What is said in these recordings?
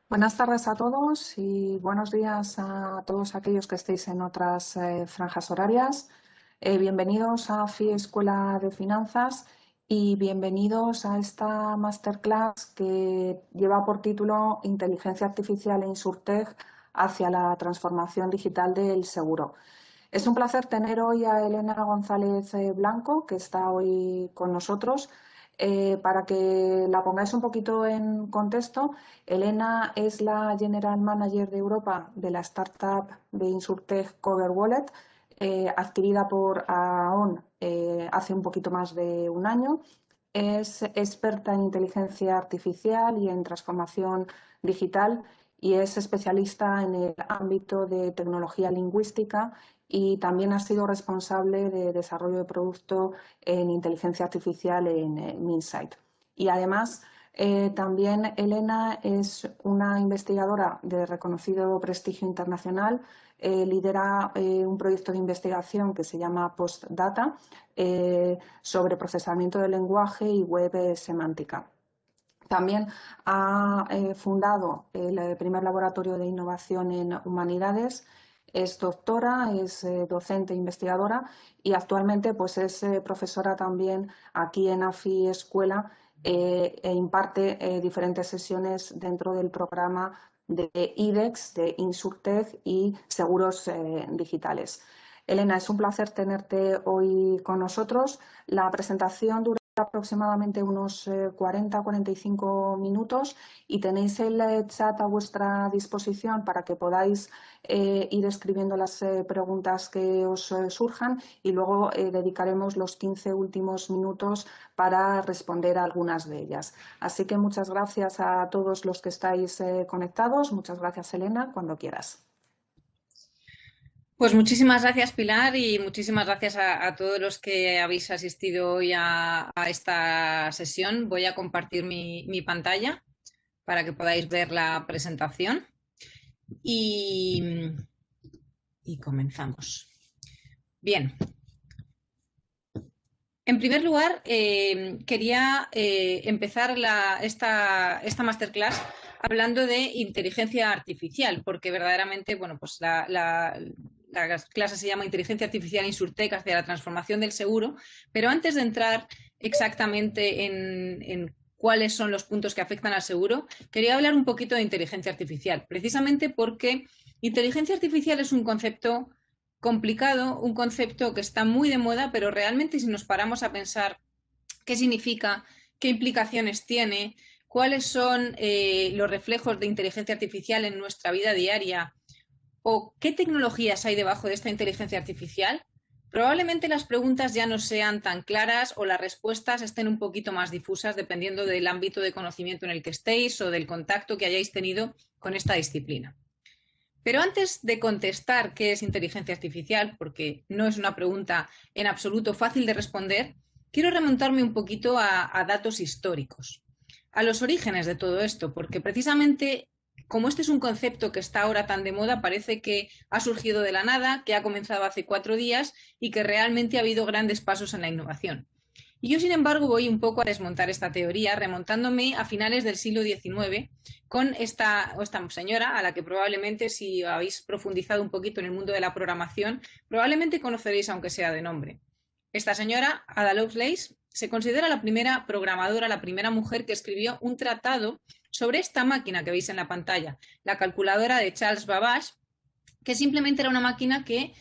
Buenas tardes a todos y buenos días a todos aquellos que estéis en otras franjas horarias. Bienvenidos a FI Escuela de Finanzas y bienvenidos a esta masterclass que lleva por título Inteligencia Artificial e Insurtech hacia la transformación digital del seguro. Es un placer tener hoy a Elena González Blanco, que está hoy con nosotros. Para que la pongáis un poquito en contexto, Elena es la General Manager de Europa de la startup de Insurtech Cover Wallet, adquirida por Aon hace un poquito más de un año. Es experta en inteligencia artificial y en transformación digital y es especialista en el ámbito de tecnología lingüística y también ha sido responsable de desarrollo de producto en inteligencia artificial en Insight. Y además, también Elena es una investigadora de reconocido prestigio internacional, lidera un proyecto de investigación que se llama Postdata sobre procesamiento del lenguaje y web semántica. También ha fundado el primer laboratorio de innovación en humanidades, es doctora, es docente e investigadora y actualmente pues, es profesora también aquí en AFI Escuela e imparte diferentes sesiones dentro del programa de IDEX, de Insurtech y seguros digitales. Elena, es un placer tenerte hoy con nosotros. La presentación dura aproximadamente unos 40-45 minutos y tenéis el chat a vuestra disposición para que podáis ir escribiendo las preguntas que os surjan y luego dedicaremos los 15 últimos minutos para responder a algunas de ellas. Así que muchas gracias a todos los que estáis conectados. Muchas gracias, Elena, cuando quieras. Pues muchísimas gracias, Pilar, y muchísimas gracias a todos los que habéis asistido hoy a esta sesión. Voy a compartir mi pantalla para que podáis ver la presentación y, y comenzamos. Bien. En primer lugar, quería empezar esta masterclass hablando de inteligencia artificial, porque verdaderamente, bueno, pues la clase se llama Inteligencia Artificial Insurtech hacia la transformación del seguro, pero antes de entrar exactamente en cuáles son los puntos que afectan al seguro, quería hablar un poquito de inteligencia artificial, precisamente porque inteligencia artificial es un concepto complicado, un concepto que está muy de moda, pero realmente si nos paramos a pensar qué significa, qué implicaciones tiene, cuáles son los reflejos de inteligencia artificial en nuestra vida diaria o qué tecnologías hay debajo de esta inteligencia artificial, probablemente las preguntas ya no sean tan claras o las respuestas estén un poquito más difusas dependiendo del ámbito de conocimiento en el que estéis o del contacto que hayáis tenido con esta disciplina. Pero antes de contestar qué es inteligencia artificial, porque no es una pregunta en absoluto fácil de responder, quiero remontarme un poquito a datos históricos, a los orígenes de todo esto, porque precisamente como este es un concepto que está ahora tan de moda, parece que ha surgido de la nada, que ha comenzado hace 4 días y que realmente ha habido grandes pasos en la innovación. Y yo, sin embargo, voy un poco a desmontar esta teoría, remontándome a finales del siglo XIX con esta señora, a la que probablemente, si habéis profundizado un poquito en el mundo de la programación, probablemente conoceréis, aunque sea de nombre. Esta señora, Ada Lovelace, se considera la primera programadora, la primera mujer que escribió un tratado sobre esta máquina que veis en la pantalla, la calculadora de Charles Babbage, que simplemente era una máquina que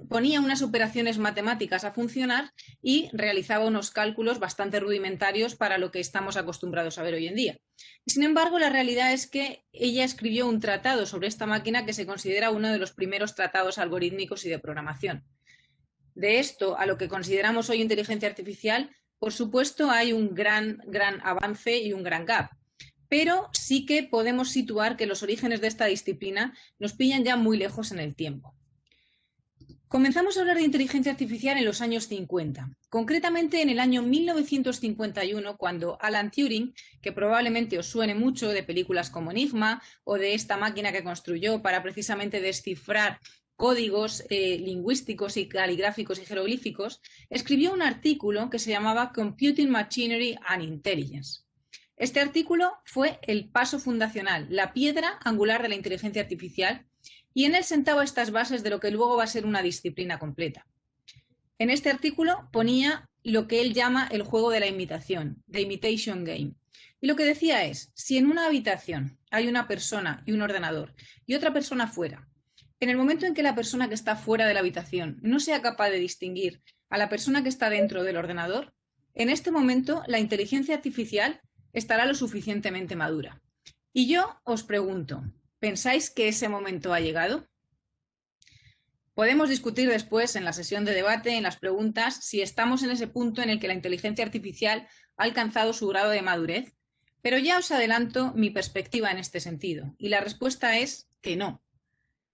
ponía unas operaciones matemáticas a funcionar y realizaba unos cálculos bastante rudimentarios para lo que estamos acostumbrados a ver hoy en día. Sin embargo, la realidad es que ella escribió un tratado sobre esta máquina que se considera uno de los primeros tratados algorítmicos y de programación. De esto a lo que consideramos hoy inteligencia artificial, por supuesto, hay un gran avance y un gran gap. Pero sí que podemos situar que los orígenes de esta disciplina nos pillan ya muy lejos en el tiempo. Comenzamos a hablar de inteligencia artificial en los años 50, concretamente en el año 1951, cuando Alan Turing, que probablemente os suene mucho de películas como Enigma o de esta máquina que construyó para precisamente descifrar códigos lingüísticos y caligráficos y jeroglíficos, escribió un artículo que se llamaba Computing Machinery and Intelligence. Este artículo fue el paso fundacional, la piedra angular de la inteligencia artificial, y en él sentaba estas bases de lo que luego va a ser una disciplina completa. En este artículo ponía lo que él llama el juego de la imitación, the imitation game. Y lo que decía es, si en una habitación hay una persona y un ordenador y otra persona fuera, en el momento en que la persona que está fuera de la habitación no sea capaz de distinguir a la persona que está dentro del ordenador, en este momento la inteligencia artificial estará lo suficientemente madura. Y yo os pregunto, ¿pensáis que ese momento ha llegado? Podemos discutir después en la sesión de debate, en las preguntas, si estamos en ese punto en el que la inteligencia artificial ha alcanzado su grado de madurez, pero ya os adelanto mi perspectiva en este sentido, y la respuesta es que no.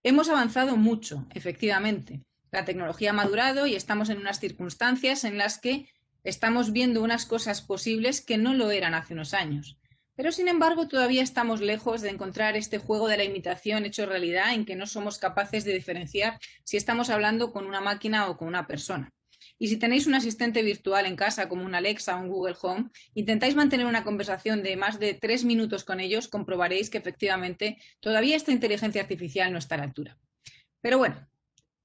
Hemos avanzado mucho, efectivamente. La tecnología ha madurado y estamos en unas circunstancias en las que estamos viendo unas cosas posibles que no lo eran hace unos años. Pero, sin embargo, todavía estamos lejos de encontrar este juego de la imitación hecho realidad en que no somos capaces de diferenciar si estamos hablando con una máquina o con una persona. Y si tenéis un asistente virtual en casa como un Alexa o un Google Home, intentáis mantener una conversación de más de 3 minutos con ellos, comprobaréis que efectivamente todavía esta inteligencia artificial no está a la altura. Pero bueno,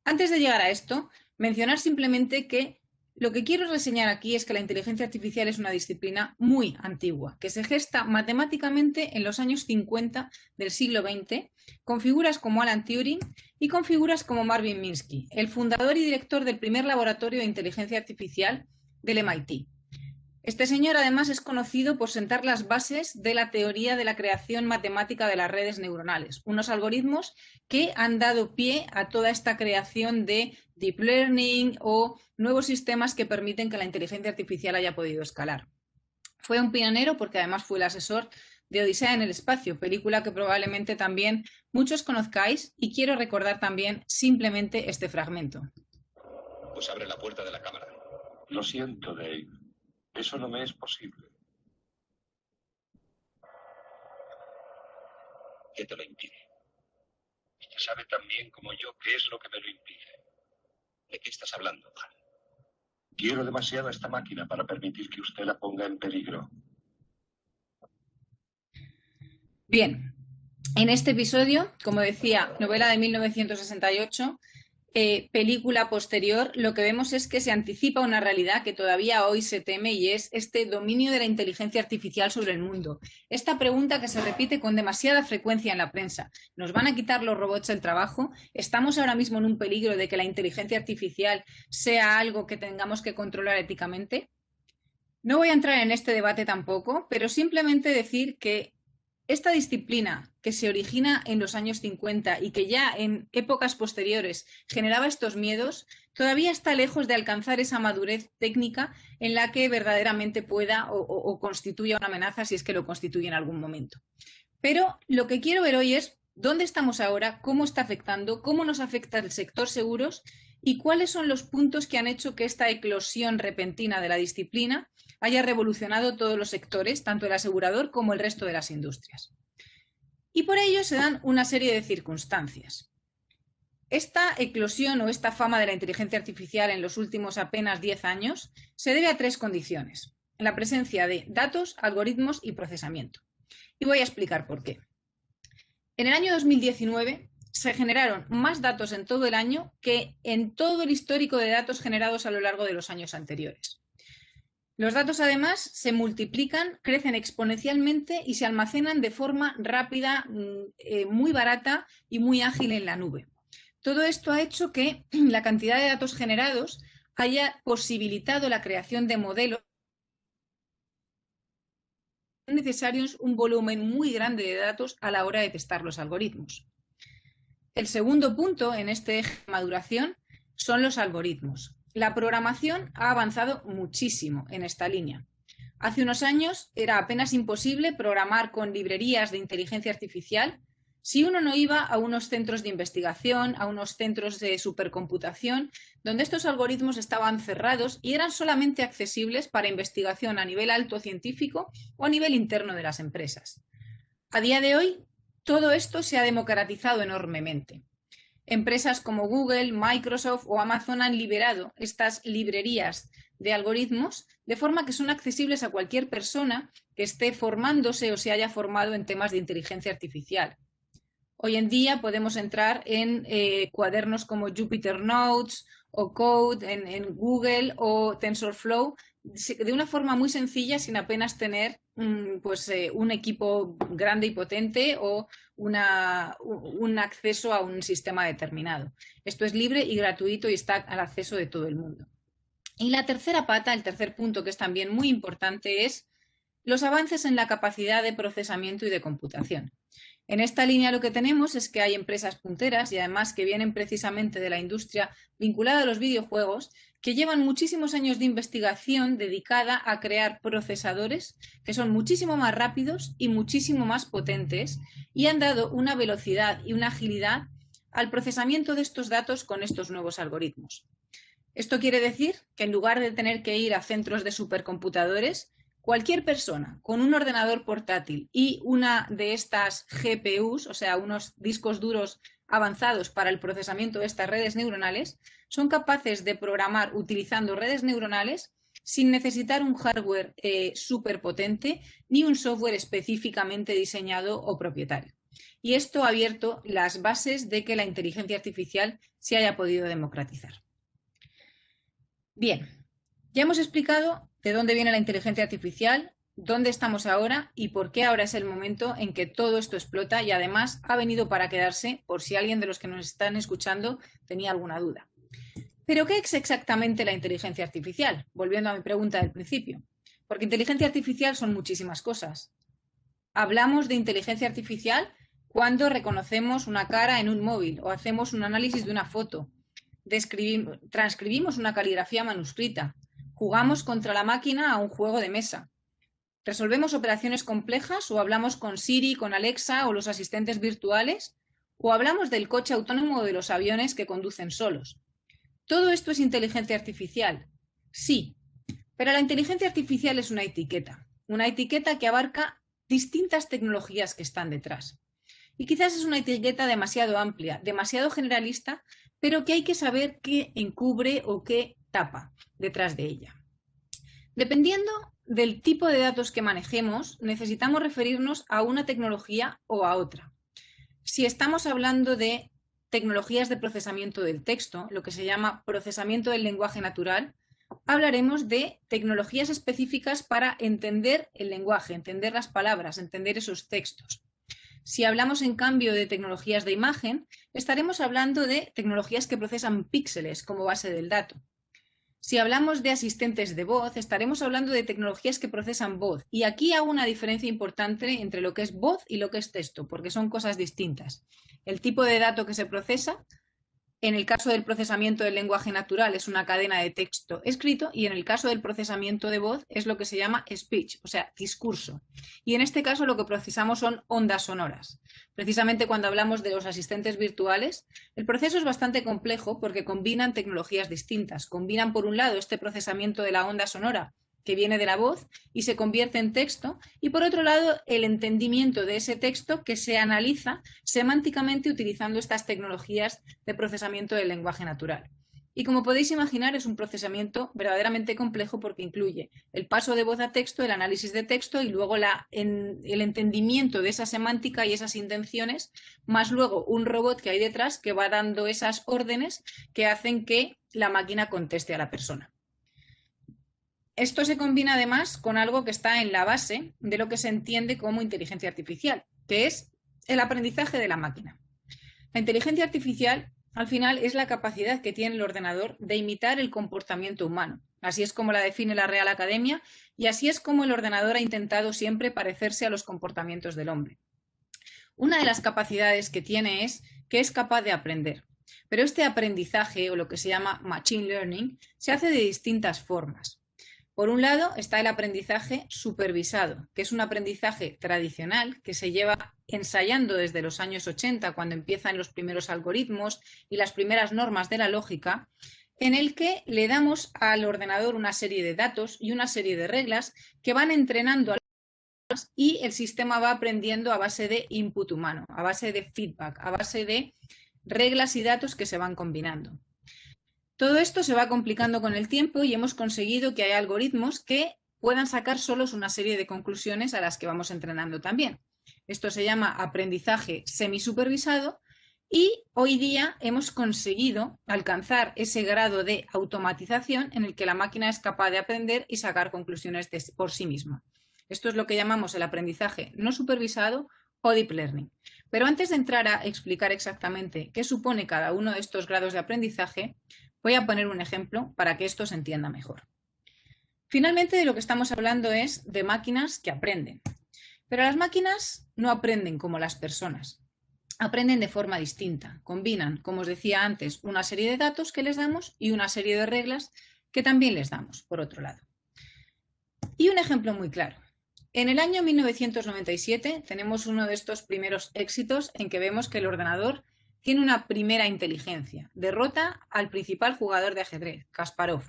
antes de llegar a esto, mencionar simplemente que lo que quiero reseñar aquí es que la inteligencia artificial es una disciplina muy antigua, que se gesta matemáticamente en los años 50 del siglo XX, con figuras como Alan Turing y con figuras como Marvin Minsky, el fundador y director del primer laboratorio de inteligencia artificial del MIT. Este señor además es conocido por sentar las bases de la teoría de la creación matemática de las redes neuronales, unos algoritmos que han dado pie a toda esta creación de deep learning o nuevos sistemas que permiten que la inteligencia artificial haya podido escalar. Fue un pionero porque además fue el asesor de Odisea en el espacio, película que probablemente también muchos conozcáis, y quiero recordar también simplemente este fragmento. Pues abre la puerta de la cámara. Lo siento, Dave. Eso no me es posible. ¿Qué te lo impide? Usted sabe tan bien como yo qué es lo que me lo impide. ¿De qué estás hablando, Han? Quiero demasiado a esta máquina para permitir que usted la ponga en peligro. Bien, en este episodio, como decía, novela de 1968, película posterior, lo que vemos es que se anticipa una realidad que todavía hoy se teme, y es este dominio de la inteligencia artificial sobre el mundo. Esta pregunta que se repite con demasiada frecuencia en la prensa: ¿nos van a quitar los robots el trabajo? ¿Estamos ahora mismo en un peligro de que la inteligencia artificial sea algo que tengamos que controlar éticamente? No voy a entrar en este debate tampoco, pero simplemente decir que esta disciplina, que se origina en los años 50 y que ya en épocas posteriores generaba estos miedos, todavía está lejos de alcanzar esa madurez técnica en la que verdaderamente pueda o constituya una amenaza, si es que lo constituye en algún momento. Pero lo que quiero ver hoy es dónde estamos ahora, cómo está afectando, cómo nos afecta el sector seguros y cuáles son los puntos que han hecho que esta eclosión repentina de la disciplina haya revolucionado todos los sectores, tanto el asegurador como el resto de las industrias. Y por ello se dan una serie de circunstancias. Esta eclosión o esta fama de la inteligencia artificial en los últimos apenas 10 años se debe a 3 condiciones: la presencia de datos, algoritmos y procesamiento. Y voy a explicar por qué. En el año 2019 se generaron más datos en todo el año que en todo el histórico de datos generados a lo largo de los años anteriores. Los datos, además, se multiplican, crecen exponencialmente y se almacenan de forma rápida, muy barata y muy ágil en la nube. Todo esto ha hecho que la cantidad de datos generados haya posibilitado la creación de modelos necesarios, un volumen muy grande de datos a la hora de testar los algoritmos. El segundo punto en este eje de maduración son los algoritmos. La programación ha avanzado muchísimo en esta línea. Hace unos años era apenas imposible programar con librerías de inteligencia artificial si uno no iba a unos centros de investigación, a unos centros de supercomputación, donde estos algoritmos estaban cerrados y eran solamente accesibles para investigación a nivel alto científico o a nivel interno de las empresas. A día de hoy, todo esto se ha democratizado enormemente. Empresas como Google, Microsoft o Amazon han liberado estas librerías de algoritmos de forma que son accesibles a cualquier persona que esté formándose o se haya formado en temas de inteligencia artificial. Hoy en día podemos entrar en cuadernos como Jupyter Notes o Code en Google o TensorFlow de una forma muy sencilla sin apenas tener un equipo grande y potente o un acceso a un sistema determinado. Esto es libre y gratuito y está al acceso de todo el mundo. Y la tercera pata, el tercer punto que es también muy importante, es los avances en la capacidad de procesamiento y de computación. En esta línea lo que tenemos es que hay empresas punteras y además que vienen precisamente de la industria vinculada a los videojuegos que llevan muchísimos años de investigación dedicada a crear procesadores que son muchísimo más rápidos y muchísimo más potentes y han dado una velocidad y una agilidad al procesamiento de estos datos con estos nuevos algoritmos. Esto quiere decir que en lugar de tener que ir a centros de supercomputadores, cualquier persona con un ordenador portátil y una de estas GPUs, o sea, unos discos duros avanzados para el procesamiento de estas redes neuronales, son capaces de programar utilizando redes neuronales sin necesitar un hardware súper potente ni un software específicamente diseñado o propietario. Y esto ha abierto las bases de que la inteligencia artificial se haya podido democratizar. Bien, ya hemos explicado de dónde viene la inteligencia artificial, dónde estamos ahora y por qué ahora es el momento en que todo esto explota y además ha venido para quedarse por si alguien de los que nos están escuchando tenía alguna duda. ¿Pero qué es exactamente la inteligencia artificial? Volviendo a mi pregunta del principio. Porque inteligencia artificial son muchísimas cosas. Hablamos de inteligencia artificial cuando reconocemos una cara en un móvil o hacemos un análisis de una foto, transcribimos una caligrafía manuscrita, jugamos contra la máquina a un juego de mesa, resolvemos operaciones complejas o hablamos con Siri, con Alexa o los asistentes virtuales, o hablamos del coche autónomo o de los aviones que conducen solos. ¿Todo esto es inteligencia artificial? Sí, pero la inteligencia artificial es una etiqueta que abarca distintas tecnologías que están detrás. Y quizás es una etiqueta demasiado amplia, demasiado generalista, pero que hay que saber qué encubre o qué tapa detrás de ella. Dependiendo del tipo de datos que manejemos, necesitamos referirnos a una tecnología o a otra. Si estamos hablando de tecnologías de procesamiento del texto, lo que se llama procesamiento del lenguaje natural, hablaremos de tecnologías específicas para entender el lenguaje, entender las palabras, entender esos textos. Si hablamos, en cambio, de tecnologías de imagen, estaremos hablando de tecnologías que procesan píxeles como base del dato. Si hablamos de asistentes de voz, estaremos hablando de tecnologías que procesan voz. Y aquí hago una diferencia importante entre lo que es voz y lo que es texto, porque son cosas distintas. El tipo de dato que se procesa, en el caso del procesamiento del lenguaje natural, es una cadena de texto escrito y en el caso del procesamiento de voz es lo que se llama speech, o sea, discurso. Y en este caso lo que procesamos son ondas sonoras. Precisamente cuando hablamos de los asistentes virtuales, el proceso es bastante complejo porque combinan tecnologías distintas. Combinan, por un lado, este procesamiento de la onda sonora que viene de la voz y se convierte en texto, y por otro lado el entendimiento de ese texto que se analiza semánticamente utilizando estas tecnologías de procesamiento del lenguaje natural. Y como podéis imaginar, es un procesamiento verdaderamente complejo porque incluye el paso de voz a texto, el análisis de texto y luego el entendimiento de esa semántica y esas intenciones, más luego un robot que hay detrás que va dando esas órdenes que hacen que la máquina conteste a la persona. Esto se combina además con algo que está en la base de lo que se entiende como inteligencia artificial, que es el aprendizaje de la máquina. La inteligencia artificial, al final, es la capacidad que tiene el ordenador de imitar el comportamiento humano. Así es como la define la Real Academia y así es como el ordenador ha intentado siempre parecerse a los comportamientos del hombre. Una de las capacidades que tiene es que es capaz de aprender. Pero este aprendizaje, o lo que se llama machine learning, se hace de distintas formas. Por un lado está el aprendizaje supervisado, que es un aprendizaje tradicional que se lleva ensayando desde los años 80, cuando empiezan los primeros algoritmos y las primeras normas de la lógica, en el que le damos al ordenador una serie de datos y una serie de reglas que van entrenando a los y el sistema va aprendiendo a base de input humano, a base de feedback, a base de reglas y datos que se van combinando. Todo esto se va complicando con el tiempo y hemos conseguido que haya algoritmos que puedan sacar solos una serie de conclusiones a las que vamos entrenando también. Esto se llama aprendizaje semisupervisado y hoy día hemos conseguido alcanzar ese grado de automatización en el que la máquina es capaz de aprender y sacar conclusiones por sí misma. Esto es lo que llamamos el aprendizaje no supervisado o deep learning. Pero antes de entrar a explicar exactamente qué supone cada uno de estos grados de aprendizaje, voy a poner un ejemplo para que esto se entienda mejor. Finalmente, de lo que estamos hablando es de máquinas que aprenden. Pero las máquinas no aprenden como las personas. Aprenden de forma distinta. Combinan, como os decía antes, una serie de datos que les damos y una serie de reglas que también les damos, por otro lado. Y un ejemplo muy claro. En el año 1997 tenemos uno de estos primeros éxitos en que vemos que el ordenador tiene una primera inteligencia. Derrota al principal jugador de ajedrez, Kasparov.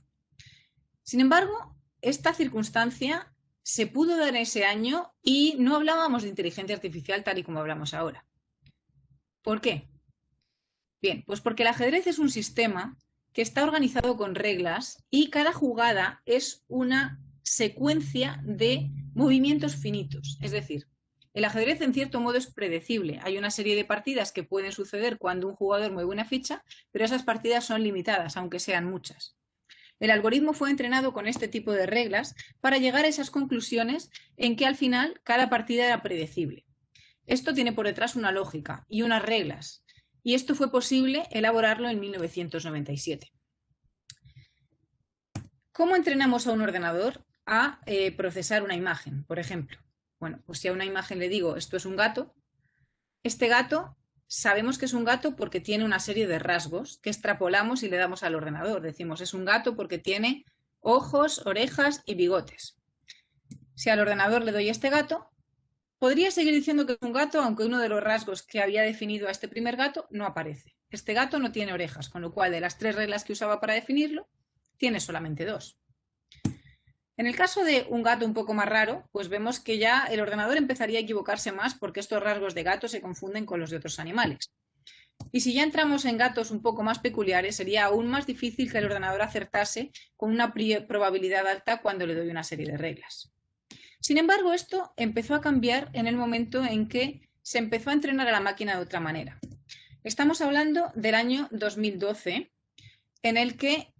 Sin embargo, esta circunstancia se pudo dar ese año y no hablábamos de inteligencia artificial tal y como hablamos ahora. ¿Por qué? Bien, pues porque el ajedrez es un sistema que está organizado con reglas y cada jugada es una secuencia de movimientos finitos. Es decir, el ajedrez en cierto modo es predecible. Hay una serie de partidas que pueden suceder cuando un jugador mueve una ficha, pero esas partidas son limitadas, aunque sean muchas. El algoritmo fue entrenado con este tipo de reglas para llegar a esas conclusiones en que al final cada partida era predecible. Esto tiene por detrás una lógica y unas reglas, y esto fue posible elaborarlo en 1997. ¿Cómo entrenamos a un ordenador a procesar una imagen, por ejemplo? Bueno, pues si a una imagen le digo esto es un gato, este gato sabemos que es un gato porque tiene una serie de rasgos que extrapolamos y le damos al ordenador. Decimos es un gato porque tiene ojos, orejas y bigotes. Si al ordenador le doy este gato, podría seguir diciendo que es un gato, aunque uno de los rasgos que había definido a este primer gato no aparece. Este gato no tiene orejas, con lo cual de las 3 reglas que usaba para definirlo, tiene solamente 2. En el caso de un gato un poco más raro, pues vemos que ya el ordenador empezaría a equivocarse más porque estos rasgos de gato se confunden con los de otros animales. Y si ya entramos en gatos un poco más peculiares, sería aún más difícil que el ordenador acertase con una probabilidad alta cuando le doy una serie de reglas. Sin embargo, esto empezó a cambiar en el momento en que se empezó a entrenar a la máquina de otra manera. Estamos hablando del año 2012, en el que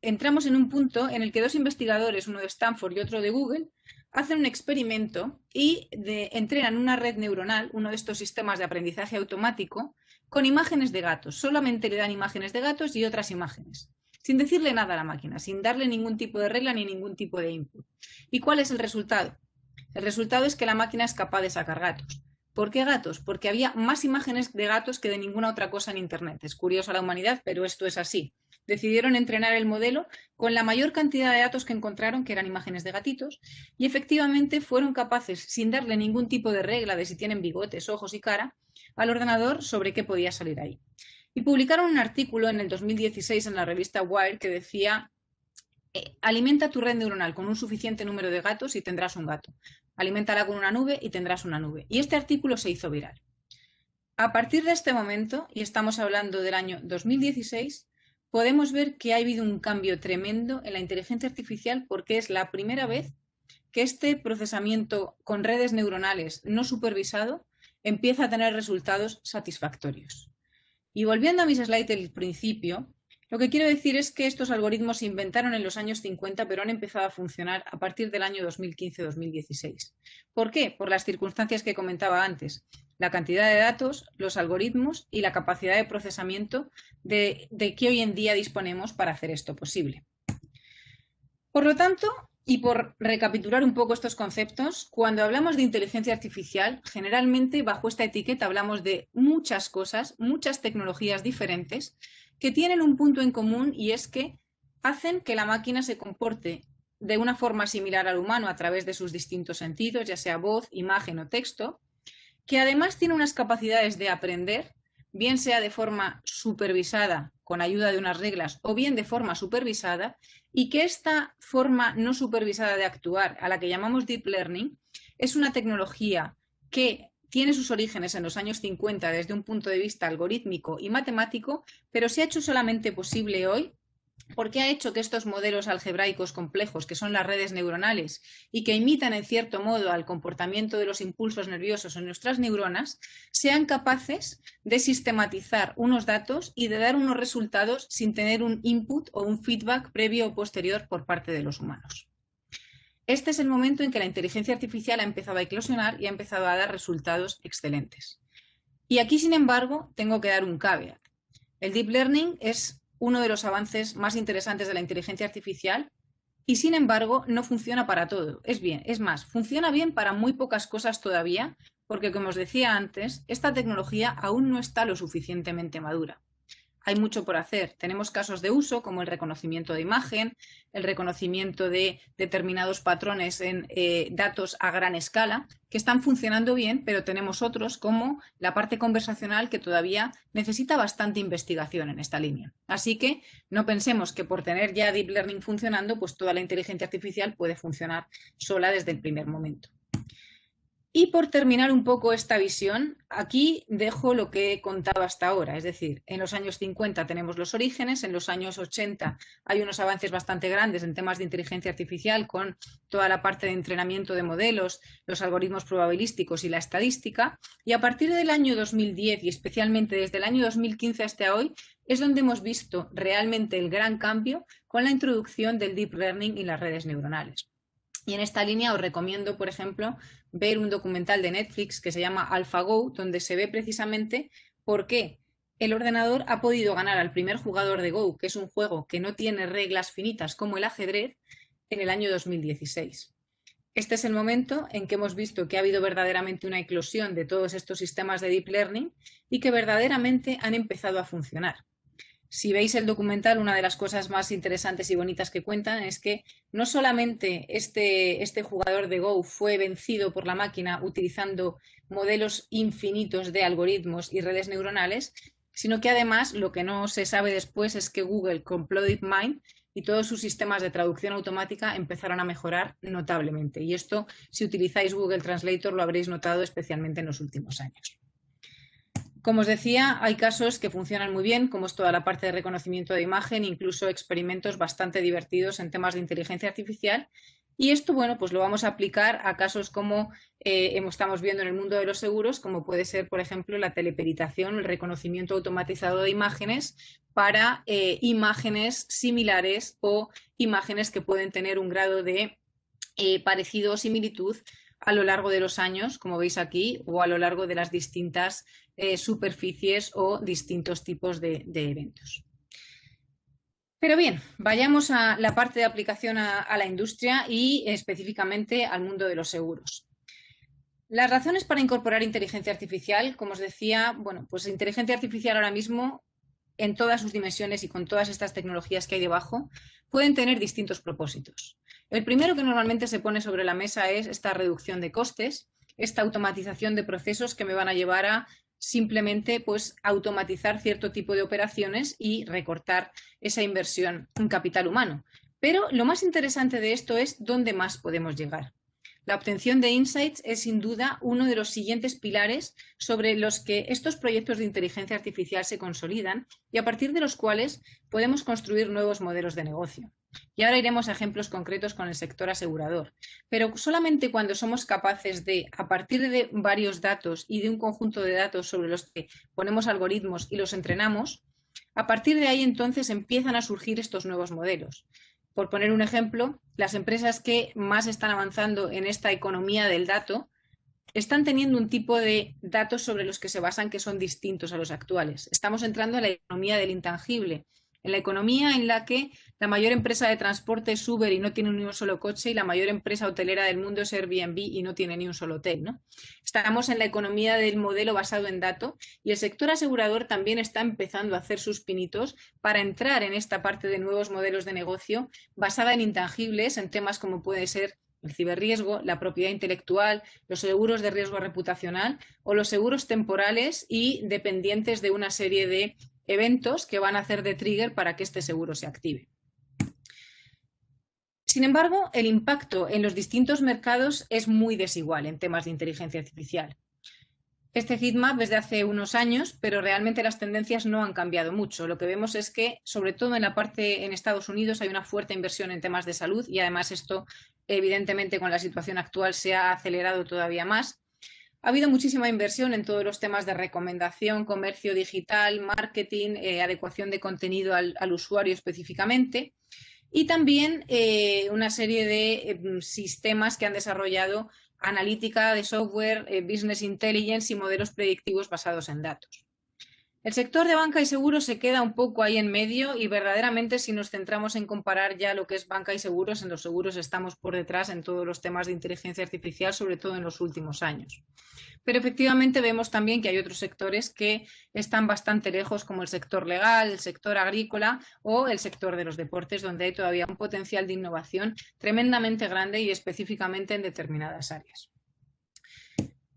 entramos en un punto en el que 2 investigadores, uno de Stanford y otro de Google, hacen un experimento y entrenan una red neuronal, uno de estos sistemas de aprendizaje automático, con imágenes de gatos. Solamente le dan imágenes de gatos y otras imágenes, sin decirle nada a la máquina, sin darle ningún tipo de regla ni ningún tipo de input. ¿Y cuál es el resultado? El resultado es que la máquina es capaz de sacar gatos. ¿Por qué gatos? Porque había más imágenes de gatos que de ninguna otra cosa en Internet. Es curioso a la humanidad, pero esto es así. Decidieron entrenar el modelo con la mayor cantidad de datos que encontraron, que eran imágenes de gatitos, y efectivamente fueron capaces, sin darle ningún tipo de regla de si tienen bigotes, ojos y cara, al ordenador sobre qué podía salir ahí. Y publicaron un artículo en el 2016 en la revista Wired que decía: alimenta tu red neuronal con un suficiente número de gatos y tendrás un gato. Aliméntala con una nube y tendrás una nube. Y este artículo se hizo viral. A partir de este momento, y estamos hablando del año 2016, podemos ver que ha habido un cambio tremendo en la inteligencia artificial porque es la primera vez que este procesamiento con redes neuronales no supervisado empieza a tener resultados satisfactorios. Y volviendo a mis slides del principio, lo que quiero decir es que estos algoritmos se inventaron en los años 50, pero han empezado a funcionar a partir del año 2015-2016. ¿Por qué? Por las circunstancias que comentaba antes. La cantidad de datos, los algoritmos y la capacidad de procesamiento de que hoy en día disponemos para hacer esto posible. Por lo tanto, y por recapitular un poco estos conceptos, cuando hablamos de inteligencia artificial, generalmente bajo esta etiqueta hablamos de muchas cosas, muchas tecnologías diferentes que tienen un punto en común y es que hacen que la máquina se comporte de una forma similar al humano a través de sus distintos sentidos, ya sea voz, imagen o texto, que además tiene unas capacidades de aprender, bien sea de forma supervisada con ayuda de unas reglas o bien de forma supervisada, y que esta forma no supervisada de actuar, a la que llamamos deep learning, es una tecnología que tiene sus orígenes en los años 50 desde un punto de vista algorítmico y matemático, pero se ha hecho solamente posible hoy porque ha hecho que estos modelos algebraicos complejos, que son las redes neuronales y que imitan en cierto modo al comportamiento de los impulsos nerviosos en nuestras neuronas, sean capaces de sistematizar unos datos y de dar unos resultados sin tener un input o un feedback previo o posterior por parte de los humanos. Este es el momento en que la inteligencia artificial ha empezado a eclosionar y ha empezado a dar resultados excelentes. Y aquí, sin embargo, tengo que dar un caveat. El deep learning es uno de los avances más interesantes de la inteligencia artificial y, sin embargo, no funciona para todo. Es más, funciona bien para muy pocas cosas todavía, porque, como os decía antes, esta tecnología aún no está lo suficientemente madura. Hay mucho por hacer. Tenemos casos de uso como el reconocimiento de imagen, el reconocimiento de determinados patrones en datos a gran escala, que están funcionando bien, pero tenemos otros como la parte conversacional que todavía necesita bastante investigación en esta línea. Así que no pensemos que por tener ya Deep Learning funcionando, pues toda la inteligencia artificial puede funcionar sola desde el primer momento. Y por terminar un poco esta visión, aquí dejo lo que he contado hasta ahora, es decir, en los años 50 tenemos los orígenes, en los años 80 hay unos avances bastante grandes en temas de inteligencia artificial con toda la parte de entrenamiento de modelos, los algoritmos probabilísticos y la estadística, y a partir del año 2010 y especialmente desde el año 2015 hasta hoy es donde hemos visto realmente el gran cambio con la introducción del deep learning y las redes neuronales. Y en esta línea os recomiendo, por ejemplo, ver un documental de Netflix que se llama AlphaGo, donde se ve precisamente por qué el ordenador ha podido ganar al primer jugador de Go, que es un juego que no tiene reglas finitas como el ajedrez, en el año 2016. Este es el momento en que hemos visto que ha habido verdaderamente una eclosión de todos estos sistemas de deep learning y que verdaderamente han empezado a funcionar. Si veis el documental, una de las cosas más interesantes y bonitas que cuentan es que no solamente este jugador de Go fue vencido por la máquina utilizando modelos infinitos de algoritmos y redes neuronales, sino que además lo que no se sabe después es que Google compró DeepMind y todos sus sistemas de traducción automática empezaron a mejorar notablemente. Y esto, si utilizáis Google Translator, lo habréis notado especialmente en los últimos años. Como os decía, hay casos que funcionan muy bien, como es toda la parte de reconocimiento de imagen, incluso experimentos bastante divertidos en temas de inteligencia artificial. Y esto, bueno, pues lo vamos a aplicar a casos como estamos viendo en el mundo de los seguros, como puede ser, por ejemplo, la teleperitación, el reconocimiento automatizado de imágenes para imágenes similares o imágenes que pueden tener un grado de parecido o similitud a lo largo de los años, como veis aquí, o a lo largo de las distintas superficies o distintos tipos de eventos. Pero bien, vayamos a la parte de aplicación a la industria y específicamente al mundo de los seguros. Las razones para incorporar inteligencia artificial, como os decía, bueno, pues inteligencia artificial ahora mismo, en todas sus dimensiones y con todas estas tecnologías que hay debajo, pueden tener distintos propósitos. El primero que normalmente se pone sobre la mesa es esta reducción de costes, esta automatización de procesos que me van a llevar a simplemente pues, automatizar cierto tipo de operaciones y recortar esa inversión en capital humano. Pero lo más interesante de esto es dónde más podemos llegar. La obtención de insights es sin duda uno de los siguientes pilares sobre los que estos proyectos de inteligencia artificial se consolidan y a partir de los cuales podemos construir nuevos modelos de negocio. Y ahora iremos a ejemplos concretos con el sector asegurador. Pero solamente cuando somos capaces de, a partir de varios datos y de un conjunto de datos sobre los que ponemos algoritmos y los entrenamos, a partir de ahí entonces empiezan a surgir estos nuevos modelos. Por poner un ejemplo, las empresas que más están avanzando en esta economía del dato están teniendo un tipo de datos sobre los que se basan que son distintos a los actuales. Estamos entrando en la economía del intangible, en la economía en la que la mayor empresa de transporte es Uber y no tiene ni un solo coche y la mayor empresa hotelera del mundo es Airbnb y no tiene ni un solo hotel, ¿no? Estamos en la economía del modelo basado en datos y el sector asegurador también está empezando a hacer sus pinitos para entrar en esta parte de nuevos modelos de negocio basada en intangibles, en temas como puede ser el ciberriesgo, la propiedad intelectual, los seguros de riesgo reputacional o los seguros temporales y dependientes de una serie de eventos que van a hacer de trigger para que este seguro se active. Sin embargo, el impacto en los distintos mercados es muy desigual en temas de inteligencia artificial. este heatmap es de hace unos años, pero realmente las tendencias no han cambiado mucho. Lo que vemos es que, sobre todo en Estados Unidos, hay una fuerte inversión en temas de salud y además esto, evidentemente, con la situación actual se ha acelerado todavía más. Ha habido muchísima inversión en todos los temas de recomendación, comercio digital, marketing, adecuación de contenido al usuario específicamente. Y también una serie de sistemas que han desarrollado analítica de software, business intelligence y modelos predictivos basados en datos. El sector de banca y seguros se queda un poco ahí en medio y verdaderamente si nos centramos en comparar ya lo que es banca y seguros, en los seguros estamos por detrás en todos los temas de inteligencia artificial, sobre todo en los últimos años. Pero efectivamente vemos también que hay otros sectores que están bastante lejos, como el sector legal, el sector agrícola o el sector de los deportes, donde hay todavía un potencial de innovación tremendamente grande y específicamente en determinadas áreas.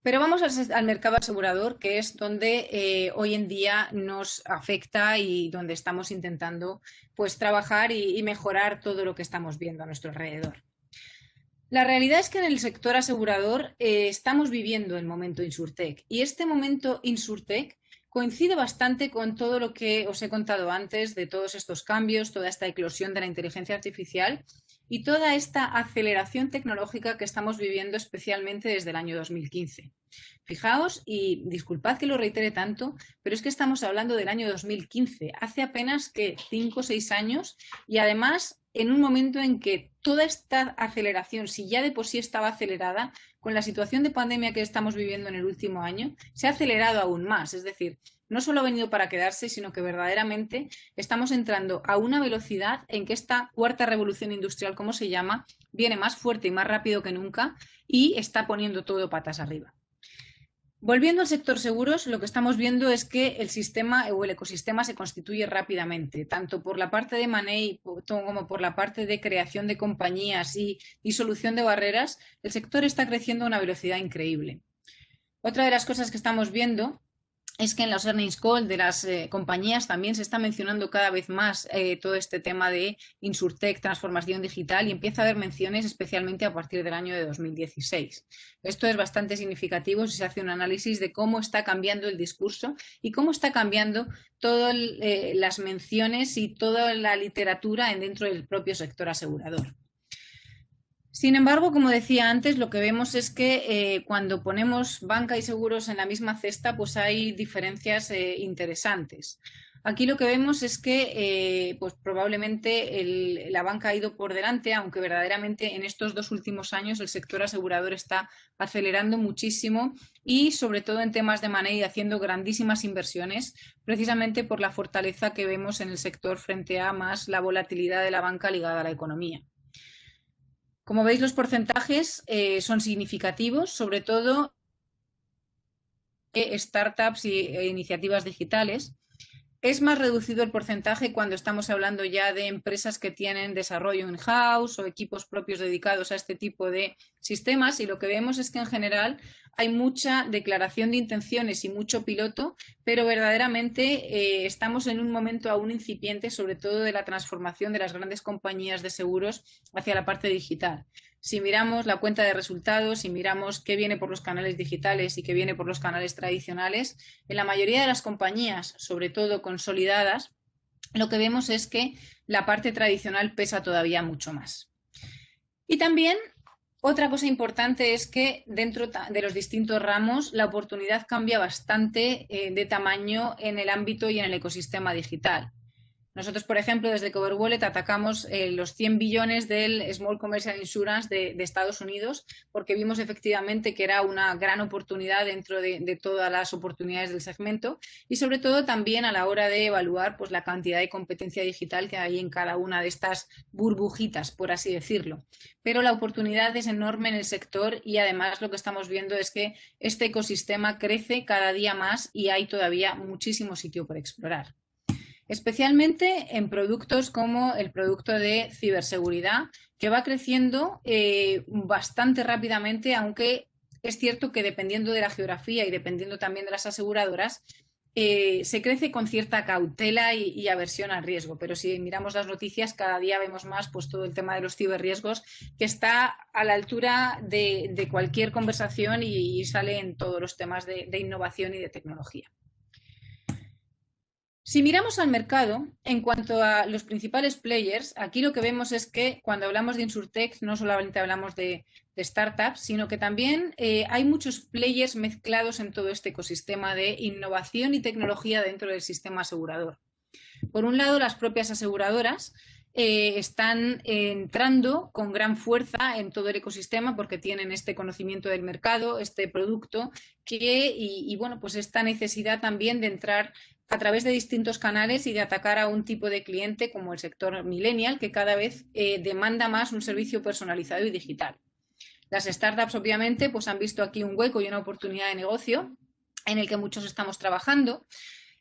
Pero vamos al mercado asegurador, que es donde hoy en día nos afecta y donde estamos intentando pues, trabajar y mejorar todo lo que estamos viendo a nuestro alrededor. La realidad es que en el sector asegurador estamos viviendo el momento Insurtech y este momento Insurtech coincide bastante con todo lo que os he contado antes de todos estos cambios, toda esta eclosión de la inteligencia artificial y toda esta aceleración tecnológica que estamos viviendo especialmente desde el año 2015. Fijaos, y disculpad que lo reitere tanto, pero es que estamos hablando del año 2015, hace apenas que 5 o 6 años y además en un momento en que toda esta aceleración, si ya de por sí estaba acelerada, con la situación de pandemia que estamos viviendo en el último año, se ha acelerado aún más. Es decir, no solo ha venido para quedarse, sino que verdaderamente estamos entrando a una velocidad en que esta cuarta revolución industrial, como se llama, viene más fuerte y más rápido que nunca y está poniendo todo patas arriba. Volviendo al sector seguros, lo que estamos viendo es que el sistema o el ecosistema se constituye rápidamente, tanto por la parte de money como por la parte de creación de compañías y solución de barreras. El sector está creciendo a una velocidad increíble. Otra de las cosas que estamos viendo es que en los earnings call de las compañías también se está mencionando cada vez más todo este tema de Insurtech, transformación digital, y empieza a haber menciones especialmente a partir del año de 2016. Esto es bastante significativo si se hace un análisis de cómo está cambiando el discurso y cómo está cambiando todas las menciones y toda la literatura dentro del propio sector asegurador. Sin embargo, como decía antes, lo que vemos es que cuando ponemos banca y seguros en la misma cesta, pues hay diferencias interesantes. Aquí lo que vemos es que pues probablemente la banca ha ido por delante, aunque verdaderamente en estos 2 últimos años el sector asegurador está acelerando muchísimo y sobre todo en temas de money haciendo grandísimas inversiones, precisamente por la fortaleza que vemos en el sector frente a más la volatilidad de la banca ligada a la economía. Como veis, los porcentajes son significativos, sobre todo startups e iniciativas digitales. Es más reducido el porcentaje cuando estamos hablando ya de empresas que tienen desarrollo in-house o equipos propios dedicados a este tipo de sistemas y lo que vemos es que en general hay mucha declaración de intenciones y mucho piloto, pero verdaderamente estamos en un momento aún incipiente, sobre todo de la transformación de las grandes compañías de seguros hacia la parte digital. Si miramos la cuenta de resultados, si miramos qué viene por los canales digitales y qué viene por los canales tradicionales, en la mayoría de las compañías, sobre todo consolidadas, lo que vemos es que la parte tradicional pesa todavía mucho más. Y también otra cosa importante es que dentro de los distintos ramos la oportunidad cambia bastante de tamaño en el ámbito y en el ecosistema digital. Nosotros, por ejemplo, desde CoverWallet atacamos los 100 billones del Small Commercial Insurance de Estados Unidos porque vimos efectivamente que era una gran oportunidad dentro de todas las oportunidades del segmento y sobre todo también a la hora de evaluar pues, la cantidad de competencia digital que hay en cada una de estas burbujitas, por así decirlo. Pero la oportunidad es enorme en el sector y además lo que estamos viendo es que este ecosistema crece cada día más y hay todavía muchísimo sitio por explorar. Especialmente en productos como el producto de ciberseguridad, que va creciendo bastante rápidamente, aunque es cierto que dependiendo de la geografía y dependiendo también de las aseguradoras, se crece con cierta cautela y aversión al riesgo, pero si miramos las noticias cada día vemos más pues, todo el tema de los ciberriesgos que está a la altura de cualquier conversación y sale en todos los temas de innovación y de tecnología. Si miramos al mercado, en cuanto a los principales players, aquí lo que vemos es que cuando hablamos de Insurtech no solamente hablamos de startups, sino que también hay muchos players mezclados en todo este ecosistema de innovación y tecnología dentro del sistema asegurador. Por un lado, las propias aseguradoras están entrando con gran fuerza en todo el ecosistema porque tienen este conocimiento del mercado, este producto y bueno, pues esta necesidad también de entrar a través de distintos canales y de atacar a un tipo de cliente como el sector millennial, que cada vez demanda más un servicio personalizado y digital. Las startups, obviamente, pues han visto aquí un hueco y una oportunidad de negocio en el que muchos estamos trabajando.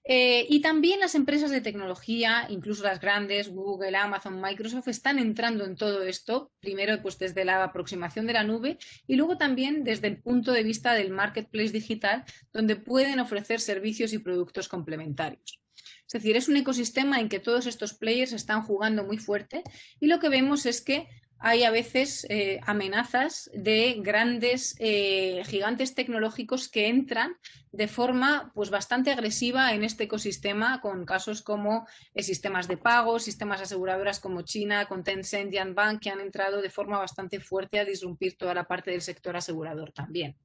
Y también las empresas de tecnología, incluso las grandes, Google, Amazon, Microsoft, están entrando en todo esto, primero pues desde la aproximación de la nube y luego también desde el punto de vista del marketplace digital, donde pueden ofrecer servicios y productos complementarios. Es decir, es un ecosistema en que todos estos players están jugando muy fuerte y lo que vemos es que hay a veces amenazas de grandes gigantes tecnológicos que entran de forma pues, bastante agresiva en este ecosistema con casos como sistemas de pago, sistemas aseguradoras como China, con Tencent y Anbank, que han entrado de forma bastante fuerte a disrumpir toda la parte del sector asegurador también.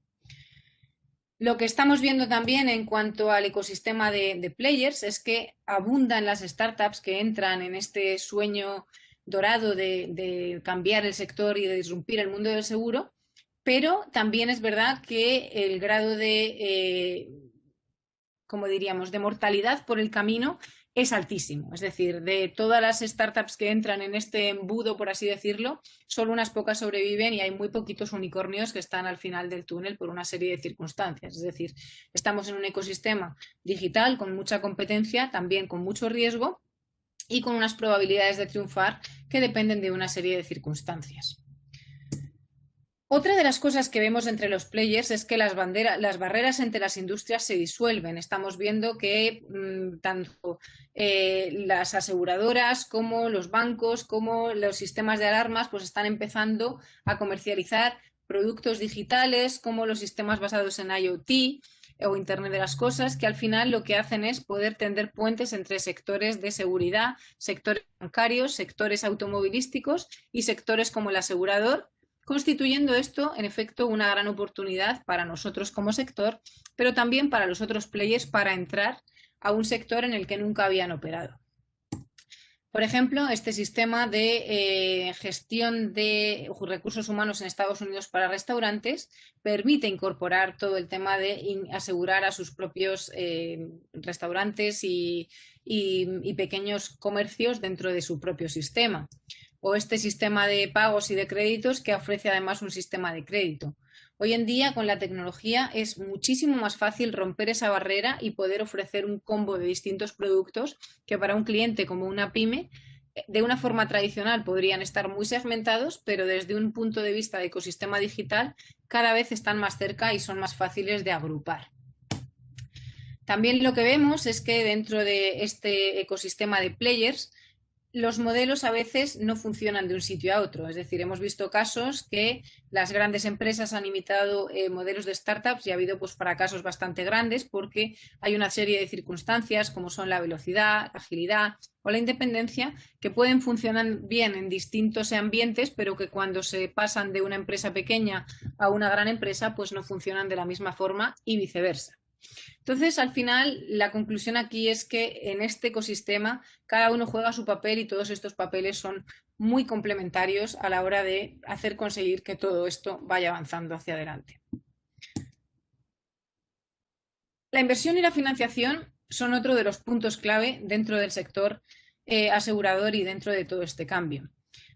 Lo que estamos viendo también en cuanto al ecosistema de players es que abundan las startups que entran en este sueño dorado de cambiar el sector y de disrumpir el mundo del seguro, pero también es verdad que el grado de, como diríamos, de mortalidad por el camino es altísimo. Es decir, de todas las startups que entran en este embudo, por así decirlo, solo unas pocas sobreviven y hay muy poquitos unicornios que están al final del túnel por una serie de circunstancias. Es decir, estamos en un ecosistema digital con mucha competencia, también con mucho riesgo y con unas probabilidades de triunfar que dependen de una serie de circunstancias. Otra de las cosas que vemos entre los players es que las barreras entre las industrias se disuelven. Estamos viendo que tanto las aseguradoras como los bancos como los sistemas de alarmas pues están empezando a comercializar productos digitales como los sistemas basados en IoT o Internet de las Cosas, que al final lo que hacen es poder tender puentes entre sectores de seguridad, sectores bancarios, sectores automovilísticos y sectores como el asegurador, constituyendo esto, en efecto, una gran oportunidad para nosotros como sector, pero también para los otros players para entrar a un sector en el que nunca habían operado. Por ejemplo, este sistema de gestión de recursos humanos en Estados Unidos para restaurantes permite incorporar todo el tema de asegurar a sus propios restaurantes y pequeños comercios dentro de su propio sistema. O este sistema de pagos y de créditos que ofrece además un sistema de crédito. Hoy en día, con la tecnología, es muchísimo más fácil romper esa barrera y poder ofrecer un combo de distintos productos que para un cliente como una pyme, de una forma tradicional podrían estar muy segmentados, pero desde un punto de vista de ecosistema digital, cada vez están más cerca y son más fáciles de agrupar. También lo que vemos es que dentro de este ecosistema de players, los modelos a veces no funcionan de un sitio a otro. Es decir, hemos visto casos que las grandes empresas han imitado modelos de startups y ha habido pues, fracasos bastante grandes porque hay una serie de circunstancias como son la velocidad, la agilidad o la independencia que pueden funcionar bien en distintos ambientes, pero que cuando se pasan de una empresa pequeña a una gran empresa, pues no funcionan de la misma forma y viceversa. Entonces, al final, la conclusión aquí es que en este ecosistema cada uno juega su papel y todos estos papeles son muy complementarios a la hora de hacer conseguir que todo esto vaya avanzando hacia adelante. La inversión y la financiación son otro de los puntos clave dentro del sector asegurador y dentro de todo este cambio.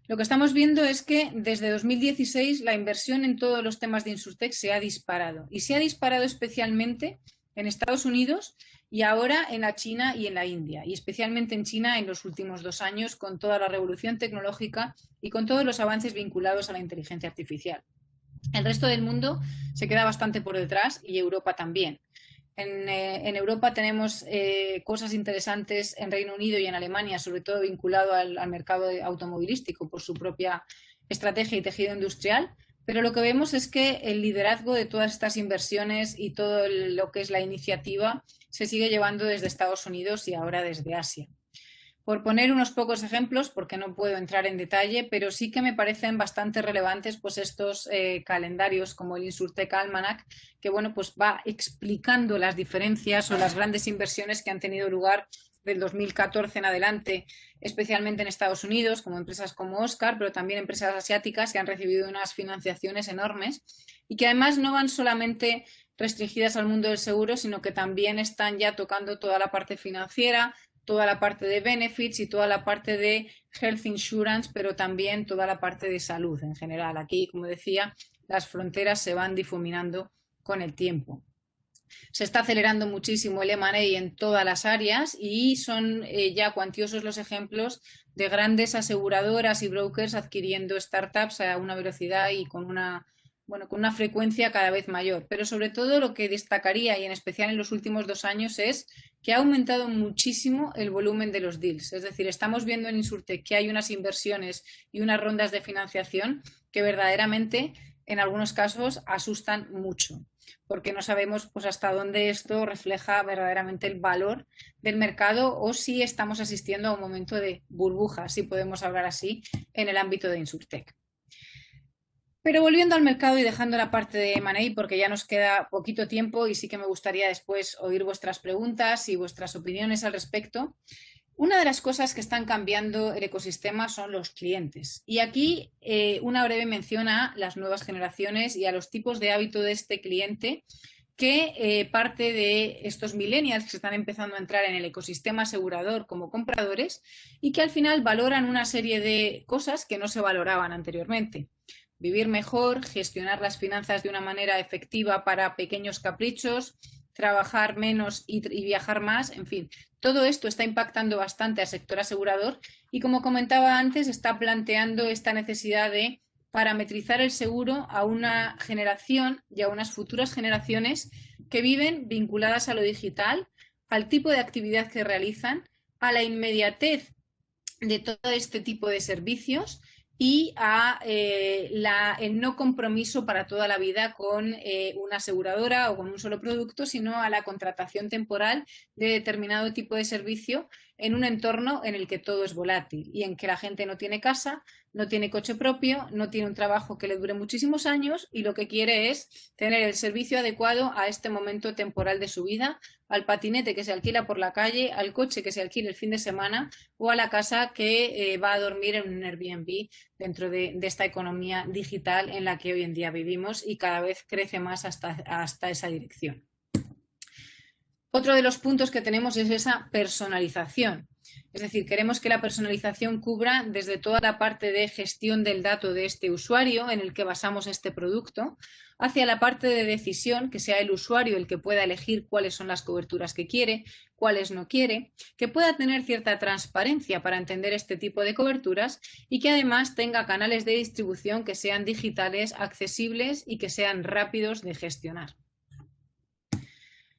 Lo que estamos viendo es que desde 2016 la inversión en todos los temas de Insurtech se ha disparado y se ha disparado especialmente en Estados Unidos y ahora en la China y en la India, y especialmente en China en los últimos 2 años con toda la revolución tecnológica y con todos los avances vinculados a la inteligencia artificial. El resto del mundo se queda bastante por detrás y Europa también. En Europa tenemos cosas interesantes en Reino Unido y en Alemania, sobre todo vinculado al mercado automovilístico por su propia estrategia y tejido industrial. Pero lo que vemos es que el liderazgo de todas estas inversiones y todo lo que es la iniciativa se sigue llevando desde Estados Unidos y ahora desde Asia. Por poner unos pocos ejemplos, porque no puedo entrar en detalle, pero sí que me parecen bastante relevantes pues estos calendarios como el Insurtech Almanac, que bueno, pues va explicando las diferencias o las grandes inversiones que han tenido lugar del 2014 en adelante, especialmente en Estados Unidos, como empresas como Oscar, pero también empresas asiáticas que han recibido unas financiaciones enormes y que además no van solamente restringidas al mundo del seguro, sino que también están ya tocando toda la parte financiera, toda la parte de benefits y toda la parte de health insurance, pero también toda la parte de salud en general. Aquí, como decía, las fronteras se van difuminando con el tiempo. Se está acelerando muchísimo el M&A en todas las áreas y son ya cuantiosos los ejemplos de grandes aseguradoras y brokers adquiriendo startups a una velocidad y con una frecuencia cada vez mayor. Pero sobre todo lo que destacaría, y en especial en los últimos 2 años, es que ha aumentado muchísimo el volumen de los deals. Es decir, estamos viendo en Insurtech que hay unas inversiones y unas rondas de financiación que verdaderamente, en algunos casos, asustan mucho, porque no sabemos pues, hasta dónde esto refleja verdaderamente el valor del mercado o si estamos asistiendo a un momento de burbuja, si podemos hablar así, en el ámbito de Insurtech. Pero volviendo al mercado y dejando la parte de M&A, porque ya nos queda poquito tiempo y sí que me gustaría después oír vuestras preguntas y vuestras opiniones al respecto. Una de las cosas que están cambiando el ecosistema son los clientes. Y aquí una breve mención a las nuevas generaciones y a los tipos de hábito de este cliente que parte de estos millennials que están empezando a entrar en el ecosistema asegurador como compradores y que al final valoran una serie de cosas que no se valoraban anteriormente. Vivir mejor, gestionar las finanzas de una manera efectiva para pequeños caprichos, trabajar menos y viajar más, en fin, todo esto está impactando bastante al sector asegurador y, como comentaba antes, está planteando esta necesidad de parametrizar el seguro a una generación y a unas futuras generaciones que viven vinculadas a lo digital, al tipo de actividad que realizan, a la inmediatez de todo este tipo de servicios y a el no compromiso para toda la vida con una aseguradora o con un solo producto, sino a la contratación temporal de determinado tipo de servicio en un entorno en el que todo es volátil y en que la gente no tiene casa, no tiene coche propio, no tiene un trabajo que le dure muchísimos años y lo que quiere es tener el servicio adecuado a este momento temporal de su vida, al patinete que se alquila por la calle, al coche que se alquila el fin de semana o a la casa que va a dormir en un Airbnb dentro de esta economía digital en la que hoy en día vivimos y cada vez crece más hasta esa dirección. Otro de los puntos que tenemos es esa personalización. Es decir, queremos que la personalización cubra desde toda la parte de gestión del dato de este usuario en el que basamos este producto, hacia la parte de decisión, que sea el usuario el que pueda elegir cuáles son las coberturas que quiere, cuáles no quiere, que pueda tener cierta transparencia para entender este tipo de coberturas y que además tenga canales de distribución que sean digitales, accesibles y que sean rápidos de gestionar.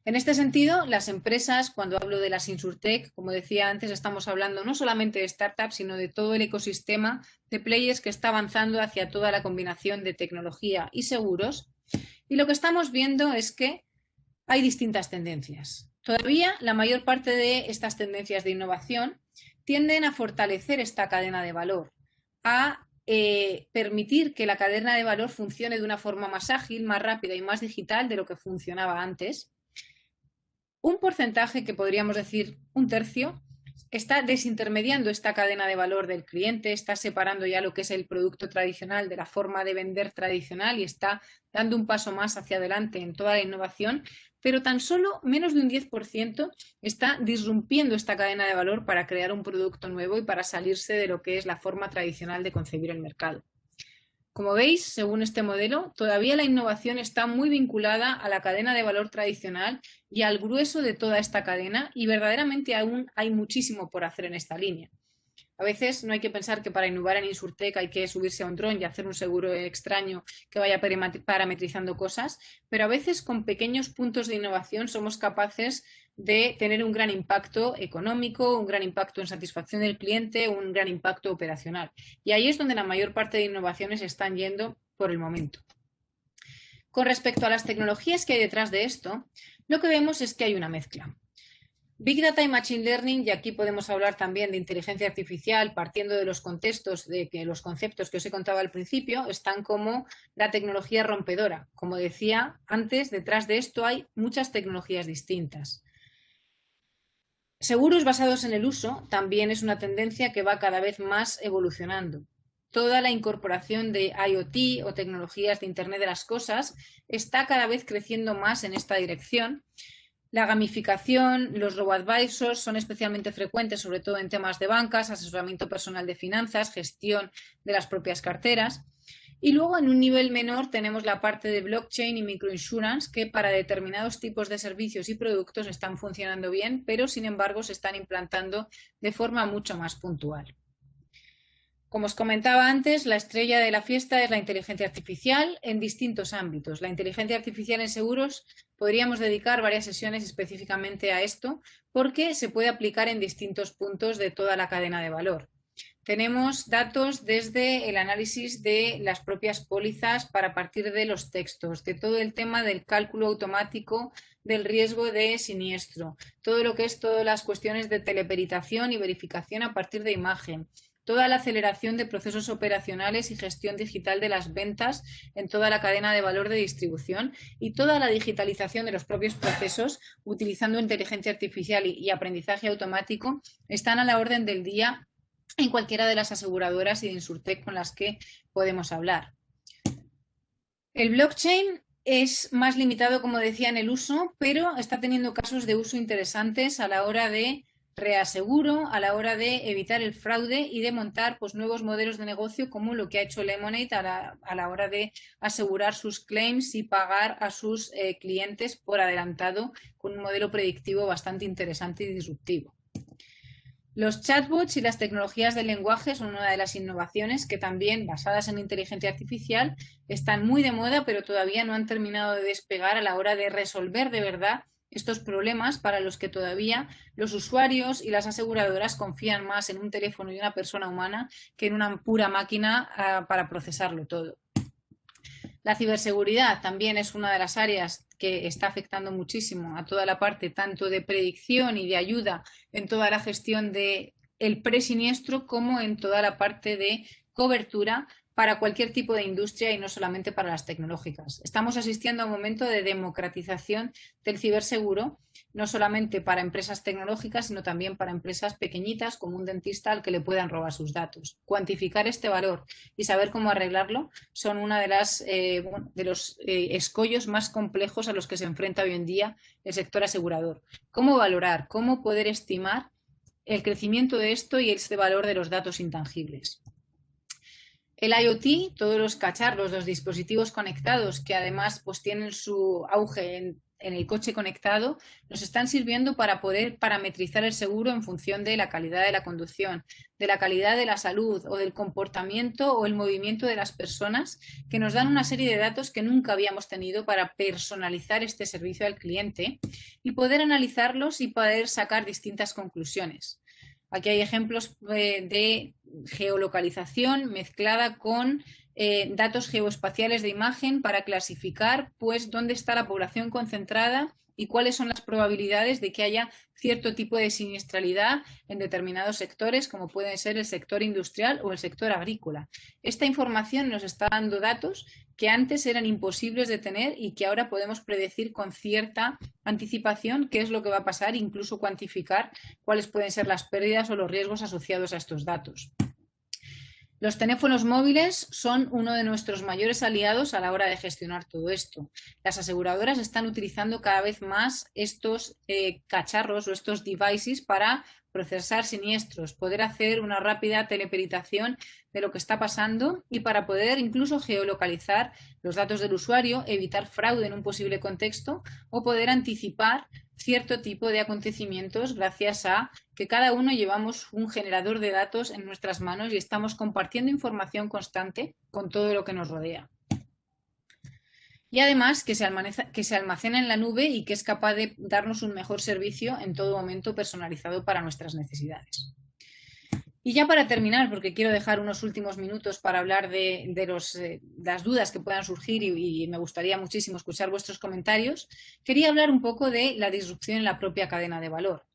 En este sentido, las empresas, cuando hablo de las Insurtech, como decía antes, estamos hablando no solamente de startups, sino de todo el ecosistema de players que está avanzando hacia toda la combinación de tecnología y seguros. Y lo que estamos viendo es que hay distintas tendencias. Todavía la mayor parte de estas tendencias de innovación tienden a fortalecer esta cadena de valor, a permitir que la cadena de valor funcione de una forma más ágil, más rápida y más digital de lo que funcionaba antes. Un porcentaje, que podríamos decir un tercio, está desintermediando esta cadena de valor del cliente, está separando ya lo que es el producto tradicional de la forma de vender tradicional y está dando un paso más hacia adelante en toda la innovación, pero tan solo menos de un 10% está disrumpiendo esta cadena de valor para crear un producto nuevo y para salirse de lo que es la forma tradicional de concebir el mercado. Como veis, según este modelo, todavía la innovación está muy vinculada a la cadena de valor tradicional y al grueso de toda esta cadena y verdaderamente aún hay muchísimo por hacer en esta línea. A veces no hay que pensar que para innovar en Insurtech hay que subirse a un dron y hacer un seguro extraño que vaya parametrizando cosas, pero a veces con pequeños puntos de innovación somos capaces de tener un gran impacto económico, un gran impacto en satisfacción del cliente, un gran impacto operacional. Y ahí es donde la mayor parte de innovaciones están yendo por el momento. Con respecto a las tecnologías que hay detrás de esto, lo que vemos es que hay una mezcla. Big Data y Machine Learning, y aquí podemos hablar también de inteligencia artificial partiendo de los contextos, de que los conceptos que os he contado al principio, están como la tecnología rompedora. Como decía antes, detrás de esto hay muchas tecnologías distintas. Seguros basados en el uso también es una tendencia que va cada vez más evolucionando. Toda la incorporación de IoT o tecnologías de Internet de las cosas está cada vez creciendo más en esta dirección. La gamificación, los robo-advisors son especialmente frecuentes, sobre todo en temas de bancas, asesoramiento personal de finanzas, gestión de las propias carteras. Y luego, en un nivel menor, tenemos la parte de blockchain y microinsurance, que para determinados tipos de servicios y productos están funcionando bien, pero sin embargo se están implantando de forma mucho más puntual. Como os comentaba antes, la estrella de la fiesta es la inteligencia artificial en distintos ámbitos. La inteligencia artificial en seguros podríamos dedicar varias sesiones específicamente a esto porque se puede aplicar en distintos puntos de toda la cadena de valor. Tenemos datos desde el análisis de las propias pólizas para partir de los textos, de todo el tema del cálculo automático del riesgo de siniestro, todo lo que es todas las cuestiones de teleperitación y verificación a partir de imagen, toda la aceleración de procesos operacionales y gestión digital de las ventas en toda la cadena de valor de distribución y toda la digitalización de los propios procesos utilizando inteligencia artificial y aprendizaje automático están a la orden del día en cualquiera de las aseguradoras y de Insurtech con las que podemos hablar. El blockchain es más limitado, como decía, en el uso, pero está teniendo casos de uso interesantes a la hora de reaseguro, a la hora de evitar el fraude y de montar pues, nuevos modelos de negocio como lo que ha hecho Lemonade a la hora de asegurar sus claims y pagar a sus clientes por adelantado con un modelo predictivo bastante interesante y disruptivo. Los chatbots y las tecnologías del lenguaje son una de las innovaciones que también, basadas en inteligencia artificial, están muy de moda, pero todavía no han terminado de despegar a la hora de resolver de verdad estos problemas para los que todavía los usuarios y las aseguradoras confían más en un teléfono y una persona humana que en una pura máquina para procesarlo todo. La ciberseguridad también es una de las áreas que está afectando muchísimo a toda la parte tanto de predicción y de ayuda en toda la gestión del presiniestro como en toda la parte de cobertura para cualquier tipo de industria y no solamente para las tecnológicas. Estamos asistiendo a un momento de democratización del ciberseguro, no solamente para empresas tecnológicas, sino también para empresas pequeñitas como un dentista al que le puedan robar sus datos. Cuantificar este valor y saber cómo arreglarlo son una de los escollos más complejos a los que se enfrenta hoy en día el sector asegurador. ¿Cómo valorar, cómo poder estimar el crecimiento de esto y este valor de los datos intangibles? El IoT, todos los cacharros, los dispositivos conectados, que además pues, tienen su auge en el coche conectado, nos están sirviendo para poder parametrizar el seguro en función de la calidad de la conducción, de la calidad de la salud o del comportamiento o el movimiento de las personas, que nos dan una serie de datos que nunca habíamos tenido para personalizar este servicio al cliente y poder analizarlos y poder sacar distintas conclusiones. Aquí hay ejemplos de geolocalización mezclada con datos geoespaciales de imagen para clasificar pues, dónde está la población concentrada y cuáles son las probabilidades de que haya cierto tipo de siniestralidad en determinados sectores, como puede ser el sector industrial o el sector agrícola. Esta información nos está dando datos que antes eran imposibles de tener y que ahora podemos predecir con cierta anticipación qué es lo que va a pasar, incluso cuantificar cuáles pueden ser las pérdidas o los riesgos asociados a estos datos. Los teléfonos móviles son uno de nuestros mayores aliados a la hora de gestionar todo esto. Las aseguradoras están utilizando cada vez más estos cacharros o estos devices para procesar siniestros, poder hacer una rápida teleperitación de lo que está pasando y para poder incluso geolocalizar los datos del usuario, evitar fraude en un posible contexto o poder anticipar cierto tipo de acontecimientos gracias a que cada uno llevamos un generador de datos en nuestras manos y estamos compartiendo información constante con todo lo que nos rodea. Y además que se almacena en la nube y que es capaz de darnos un mejor servicio en todo momento personalizado para nuestras necesidades. Y ya para terminar, porque quiero dejar unos últimos minutos para hablar de las dudas que puedan surgir y me gustaría muchísimo escuchar vuestros comentarios, quería hablar un poco de la disrupción en la propia cadena de valor.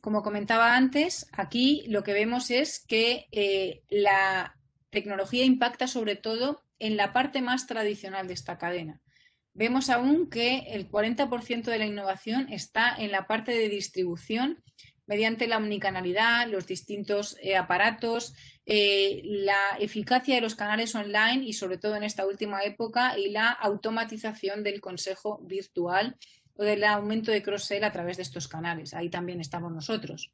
Como comentaba antes, aquí lo que vemos es que la tecnología impacta sobre todo en la parte más tradicional de esta cadena. Vemos aún que el 40% de la innovación está en la parte de distribución mediante la omnicanalidad, los distintos aparatos, la eficacia de los canales online y sobre todo en esta última época y la automatización del consejo virtual o del aumento de cross-sell a través de estos canales. Ahí también estamos nosotros.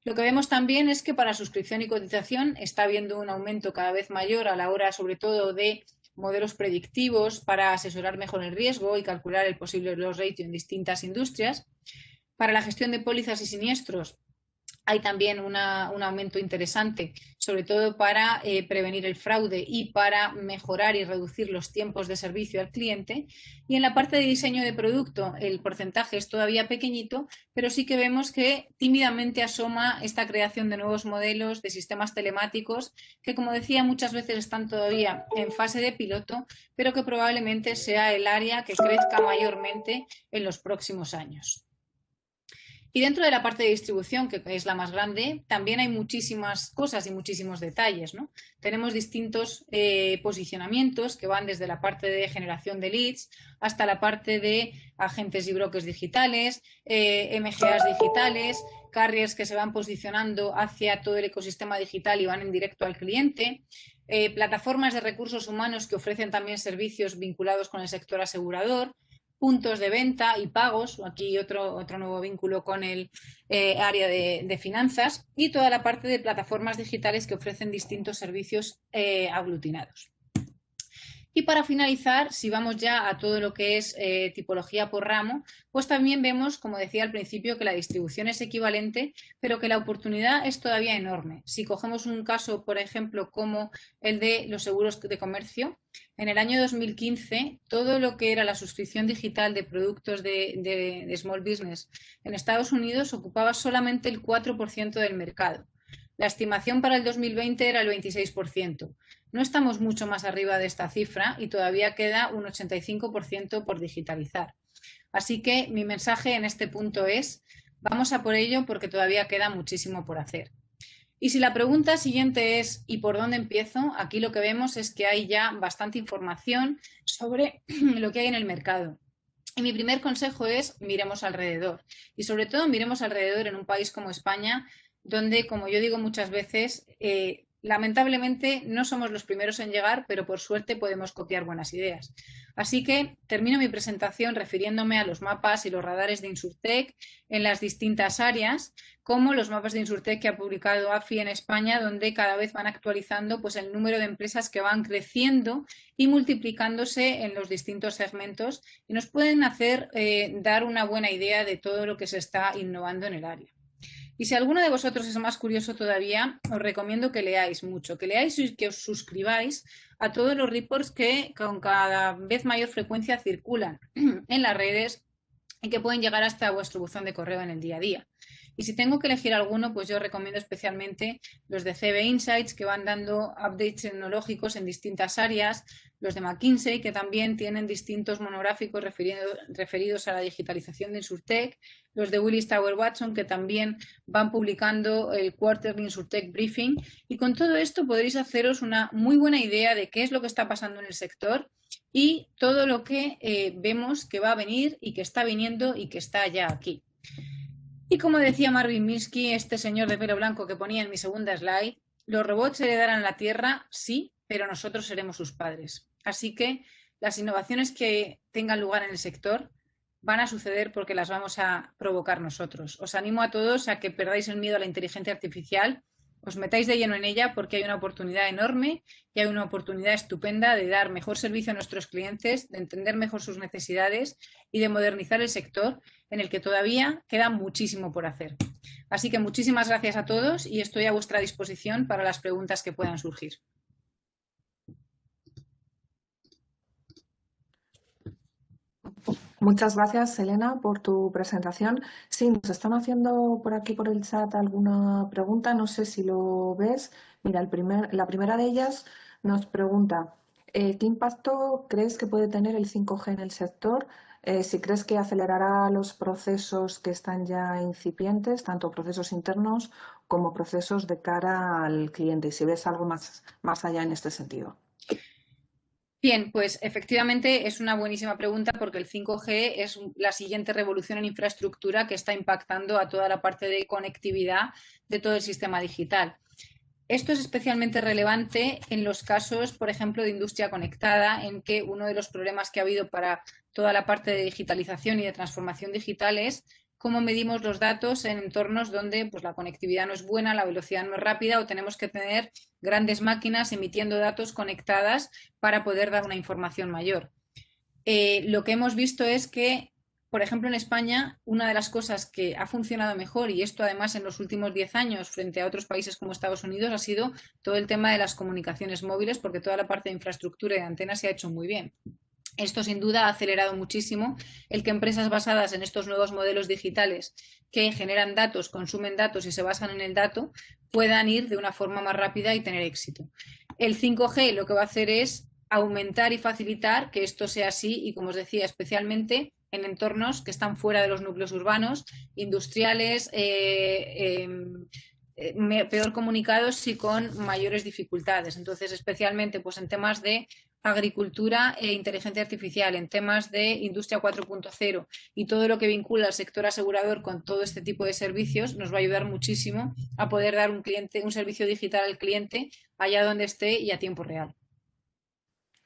Lo que vemos también es que para suscripción y cotización está habiendo un aumento cada vez mayor a la hora sobre todo de modelos predictivos para asesorar mejor el riesgo y calcular el posible loss ratio en distintas industrias. Para la gestión de pólizas y siniestros hay también un aumento interesante, sobre todo para prevenir el fraude y para mejorar y reducir los tiempos de servicio al cliente. Y en la parte de diseño de producto el porcentaje es todavía pequeñito, pero sí que vemos que tímidamente asoma esta creación de nuevos modelos de sistemas telemáticos que, como decía, muchas veces están todavía en fase de piloto, pero que probablemente sea el área que crezca mayormente en los próximos años. Y dentro de la parte de distribución, que es la más grande, también hay muchísimas cosas y muchísimos detalles, ¿no? Tenemos distintos posicionamientos que van desde la parte de generación de leads hasta la parte de agentes y brokers digitales, MGAs digitales, carriers que se van posicionando hacia todo el ecosistema digital y van en directo al cliente, plataformas de recursos humanos que ofrecen también servicios vinculados con el sector asegurador, puntos de venta y pagos, aquí otro nuevo vínculo con el área de finanzas y toda la parte de plataformas digitales que ofrecen distintos servicios aglutinados. Y para finalizar, si vamos ya a todo lo que es tipología por ramo, pues también vemos, como decía al principio, que la distribución es equivalente, pero que la oportunidad es todavía enorme. Si cogemos un caso, por ejemplo, como el de los seguros de comercio, en el año 2015, todo lo que era la suscripción digital de productos de small business en Estados Unidos ocupaba solamente el 4% del mercado. La estimación para el 2020 era el 26%. No estamos mucho más arriba de esta cifra y todavía queda un 85% por digitalizar. Así que mi mensaje en este punto es, vamos a por ello porque todavía queda muchísimo por hacer. Y si la pregunta siguiente es ¿y por dónde empiezo? Aquí lo que vemos es que hay ya bastante información sobre lo que hay en el mercado. Y mi primer consejo es miremos alrededor. Y sobre todo miremos alrededor en un país como España, donde, como yo digo muchas veces, lamentablemente no somos los primeros en llegar, pero por suerte podemos copiar buenas ideas. Así que termino mi presentación refiriéndome a los mapas y los radares de Insurtech en las distintas áreas, como los mapas de Insurtech que ha publicado AFI en España, donde cada vez van actualizando pues, el número de empresas que van creciendo y multiplicándose en los distintos segmentos y nos pueden hacer dar una buena idea de todo lo que se está innovando en el área. Y si alguno de vosotros es más curioso todavía, os recomiendo que leáis mucho, que leáis y que os suscribáis a todos los reports que con cada vez mayor frecuencia circulan en las redes y que pueden llegar hasta vuestro buzón de correo en el día a día. Y si tengo que elegir alguno, pues yo recomiendo especialmente los de CB Insights, que van dando updates tecnológicos en distintas áreas, los de McKinsey, que también tienen distintos monográficos referidos a la digitalización de Insurtech, los de Willis Tower Watson, que también van publicando el Quarterly Insurtech Briefing. Y con todo esto podréis haceros una muy buena idea de qué es lo que está pasando en el sector y todo lo que vemos que va a venir y que está viniendo y que está ya aquí. Y como decía Marvin Minsky, este señor de pelo blanco que ponía en mi segunda slide, los robots heredarán la Tierra, sí, pero nosotros seremos sus padres. Así que las innovaciones que tengan lugar en el sector van a suceder porque las vamos a provocar nosotros. Os animo a todos a que perdáis el miedo a la inteligencia artificial os metáis de lleno en ella porque hay una oportunidad enorme y hay una oportunidad estupenda de dar mejor servicio a nuestros clientes, de entender mejor sus necesidades y de modernizar el sector en el que todavía queda muchísimo por hacer. Así que muchísimas gracias a todos y estoy a vuestra disposición para las preguntas que puedan surgir. Muchas gracias, Elena, por tu presentación. Sí, nos están haciendo por aquí por el chat alguna pregunta, no sé si lo ves. Mira, la primera de ellas nos pregunta, ¿qué impacto crees que puede tener el 5G en el sector? Si crees que acelerará los procesos que están ya incipientes, tanto procesos internos como procesos de cara al cliente, y si ves algo más allá en este sentido. Bien, pues efectivamente es una buenísima pregunta porque el 5G es la siguiente revolución en infraestructura que está impactando a toda la parte de conectividad de todo el sistema digital. Esto es especialmente relevante en los casos, por ejemplo, de industria conectada, en que uno de los problemas que ha habido para toda la parte de digitalización y de transformación digital es cómo medimos los datos en entornos donde pues, la conectividad no es buena, la velocidad no es rápida o tenemos que tener grandes máquinas emitiendo datos conectadas para poder dar una información mayor. Lo que hemos visto es que, por ejemplo, en España, una de las cosas que ha funcionado mejor, y esto además en los últimos 10 años frente a otros países como Estados Unidos, ha sido todo el tema de las comunicaciones móviles, porque toda la parte de infraestructura y de antenas se ha hecho muy bien. Esto sin duda ha acelerado muchísimo el que empresas basadas en estos nuevos modelos digitales que generan datos, consumen datos y se basan en el dato puedan ir de una forma más rápida y tener éxito. El 5G lo que va a hacer es aumentar y facilitar que esto sea así y, como os decía, especialmente en entornos que están fuera de los núcleos urbanos, industriales, peor comunicados y con mayores dificultades. Entonces, especialmente pues, en temas de agricultura e inteligencia artificial, en temas de industria 4.0 y todo lo que vincula al sector asegurador con todo este tipo de servicios, nos va a ayudar muchísimo a poder dar un servicio digital al cliente allá donde esté y a tiempo real.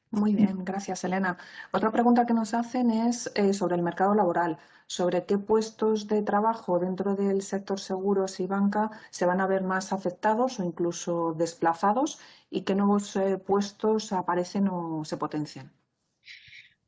Muy bien, gracias, Elena. Otra pregunta que nos hacen es sobre el mercado laboral, sobre qué puestos de trabajo dentro del sector seguros y banca se van a ver más afectados o incluso desplazados y qué nuevos puestos aparecen o se potencian.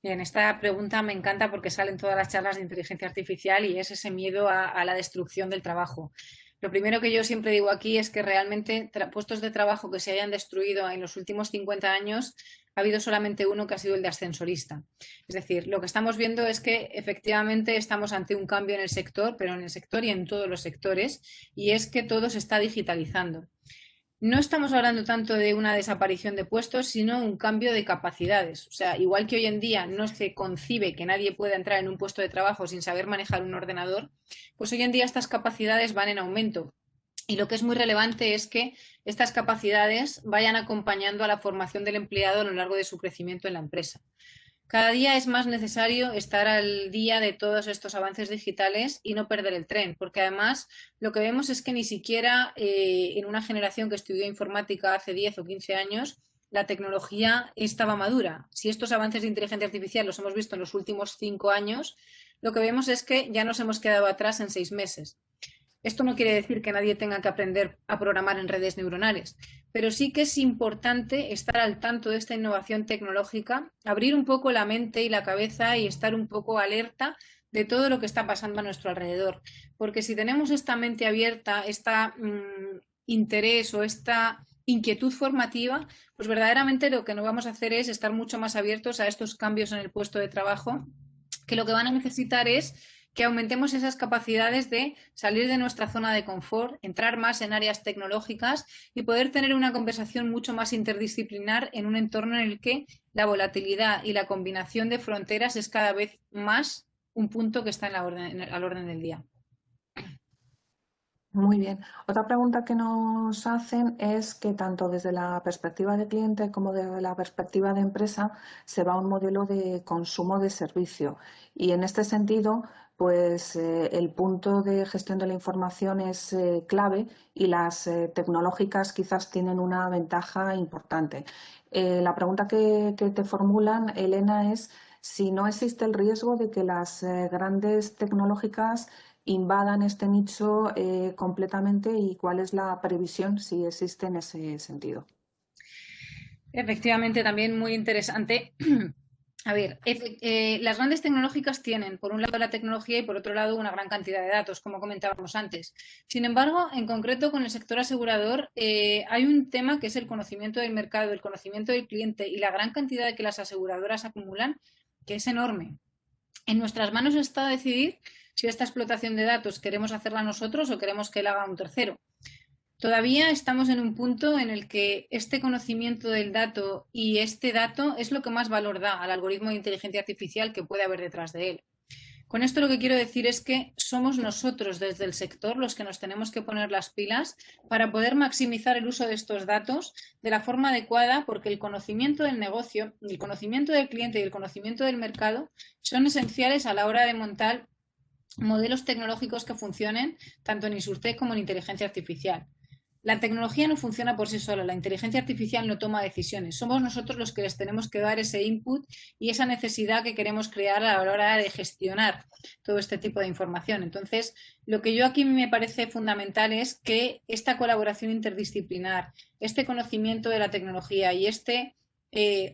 Bien, esta pregunta me encanta porque sale en todas las charlas de inteligencia artificial y es ese miedo a la destrucción del trabajo. Lo primero que yo siempre digo aquí es que realmente puestos de trabajo que se hayan destruido en los últimos 50 años, ha habido solamente uno que ha sido el de ascensorista. Es decir, lo que estamos viendo es que efectivamente estamos ante un cambio en el sector, pero en el sector y en todos los sectores, y es que todo se está digitalizando. No estamos hablando tanto de una desaparición de puestos, sino un cambio de capacidades. O sea, igual que hoy en día no se concibe que nadie pueda entrar en un puesto de trabajo sin saber manejar un ordenador, pues hoy en día estas capacidades van en aumento. Y lo que es muy relevante es que estas capacidades vayan acompañando a la formación del empleado a lo largo de su crecimiento en la empresa. Cada día es más necesario estar al día de todos estos avances digitales y no perder el tren, porque además lo que vemos es que ni siquiera en una generación que estudió informática hace 10 o 15 años, la tecnología estaba madura. Si estos avances de inteligencia artificial los hemos visto en los últimos 5 años, lo que vemos es que ya nos hemos quedado atrás en 6 meses. Esto no quiere decir que nadie tenga que aprender a programar en redes neuronales, pero sí que es importante estar al tanto de esta innovación tecnológica, abrir un poco la mente y la cabeza y estar un poco alerta de todo lo que está pasando a nuestro alrededor. Porque si tenemos esta mente abierta, este interés o esta inquietud formativa, pues verdaderamente lo que no vamos a hacer es estar mucho más abiertos a estos cambios en el puesto de trabajo, que lo que van a necesitar es que aumentemos esas capacidades de salir de nuestra zona de confort, entrar más en áreas tecnológicas y poder tener una conversación mucho más interdisciplinar en un entorno en el que la volatilidad y la combinación de fronteras es cada vez más un punto que está al orden del día. Muy bien. Otra pregunta que nos hacen es que tanto desde la perspectiva de cliente como desde la perspectiva de empresa se va a un modelo de consumo de servicio. Y en este sentido, pues el punto de gestión de la información es clave y las tecnológicas quizás tienen una ventaja importante. La pregunta que te formulan, Elena, es si no existe el riesgo de que las grandes tecnológicas invadan este nicho completamente y cuál es la previsión, si existe en ese sentido. Efectivamente, también muy interesante. A ver, las grandes tecnológicas tienen, por un lado, la tecnología y, por otro lado, una gran cantidad de datos, como comentábamos antes. Sin embargo, en concreto, con el sector asegurador, hay un tema que es el conocimiento del mercado, el conocimiento del cliente y la gran cantidad de que las aseguradoras acumulan, que es enorme. En nuestras manos está decidir si esta explotación de datos queremos hacerla nosotros o queremos que la haga un tercero. Todavía estamos en un punto en el que este conocimiento del dato y este dato es lo que más valor da al algoritmo de inteligencia artificial que puede haber detrás de él. Con esto lo que quiero decir es que somos nosotros desde el sector los que nos tenemos que poner las pilas para poder maximizar el uso de estos datos de la forma adecuada, porque el conocimiento del negocio, el conocimiento del cliente y el conocimiento del mercado son esenciales a la hora de montar modelos tecnológicos que funcionen tanto en Insurtech como en inteligencia artificial. La tecnología no funciona por sí sola, la inteligencia artificial no toma decisiones. Somos nosotros los que les tenemos que dar ese input y esa necesidad que queremos crear a la hora de gestionar todo este tipo de información. Entonces, lo que yo aquí me parece fundamental es que esta colaboración interdisciplinar, este conocimiento de la tecnología y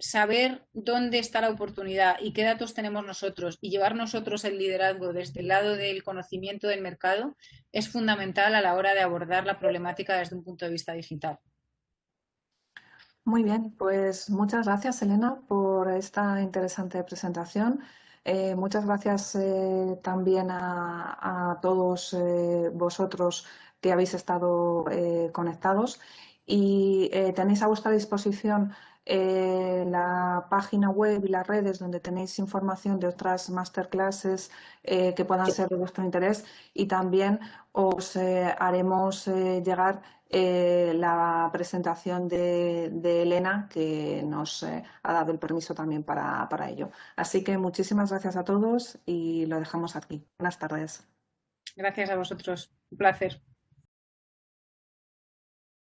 saber dónde está la oportunidad y qué datos tenemos nosotros y llevar nosotros el liderazgo desde el lado del conocimiento del mercado es fundamental a la hora de abordar la problemática desde un punto de vista digital. Muy bien, pues muchas gracias, Elena, por esta interesante presentación. Muchas gracias también a todos vosotros que habéis estado conectados y tenéis a vuestra disposición la página web y las redes donde tenéis información de otras masterclasses que puedan ser de vuestro interés y también os haremos llegar la presentación de Elena, que nos ha dado el permiso también para ello. Así que muchísimas gracias a todos y lo dejamos aquí. Buenas tardes. Gracias a vosotros. Un placer.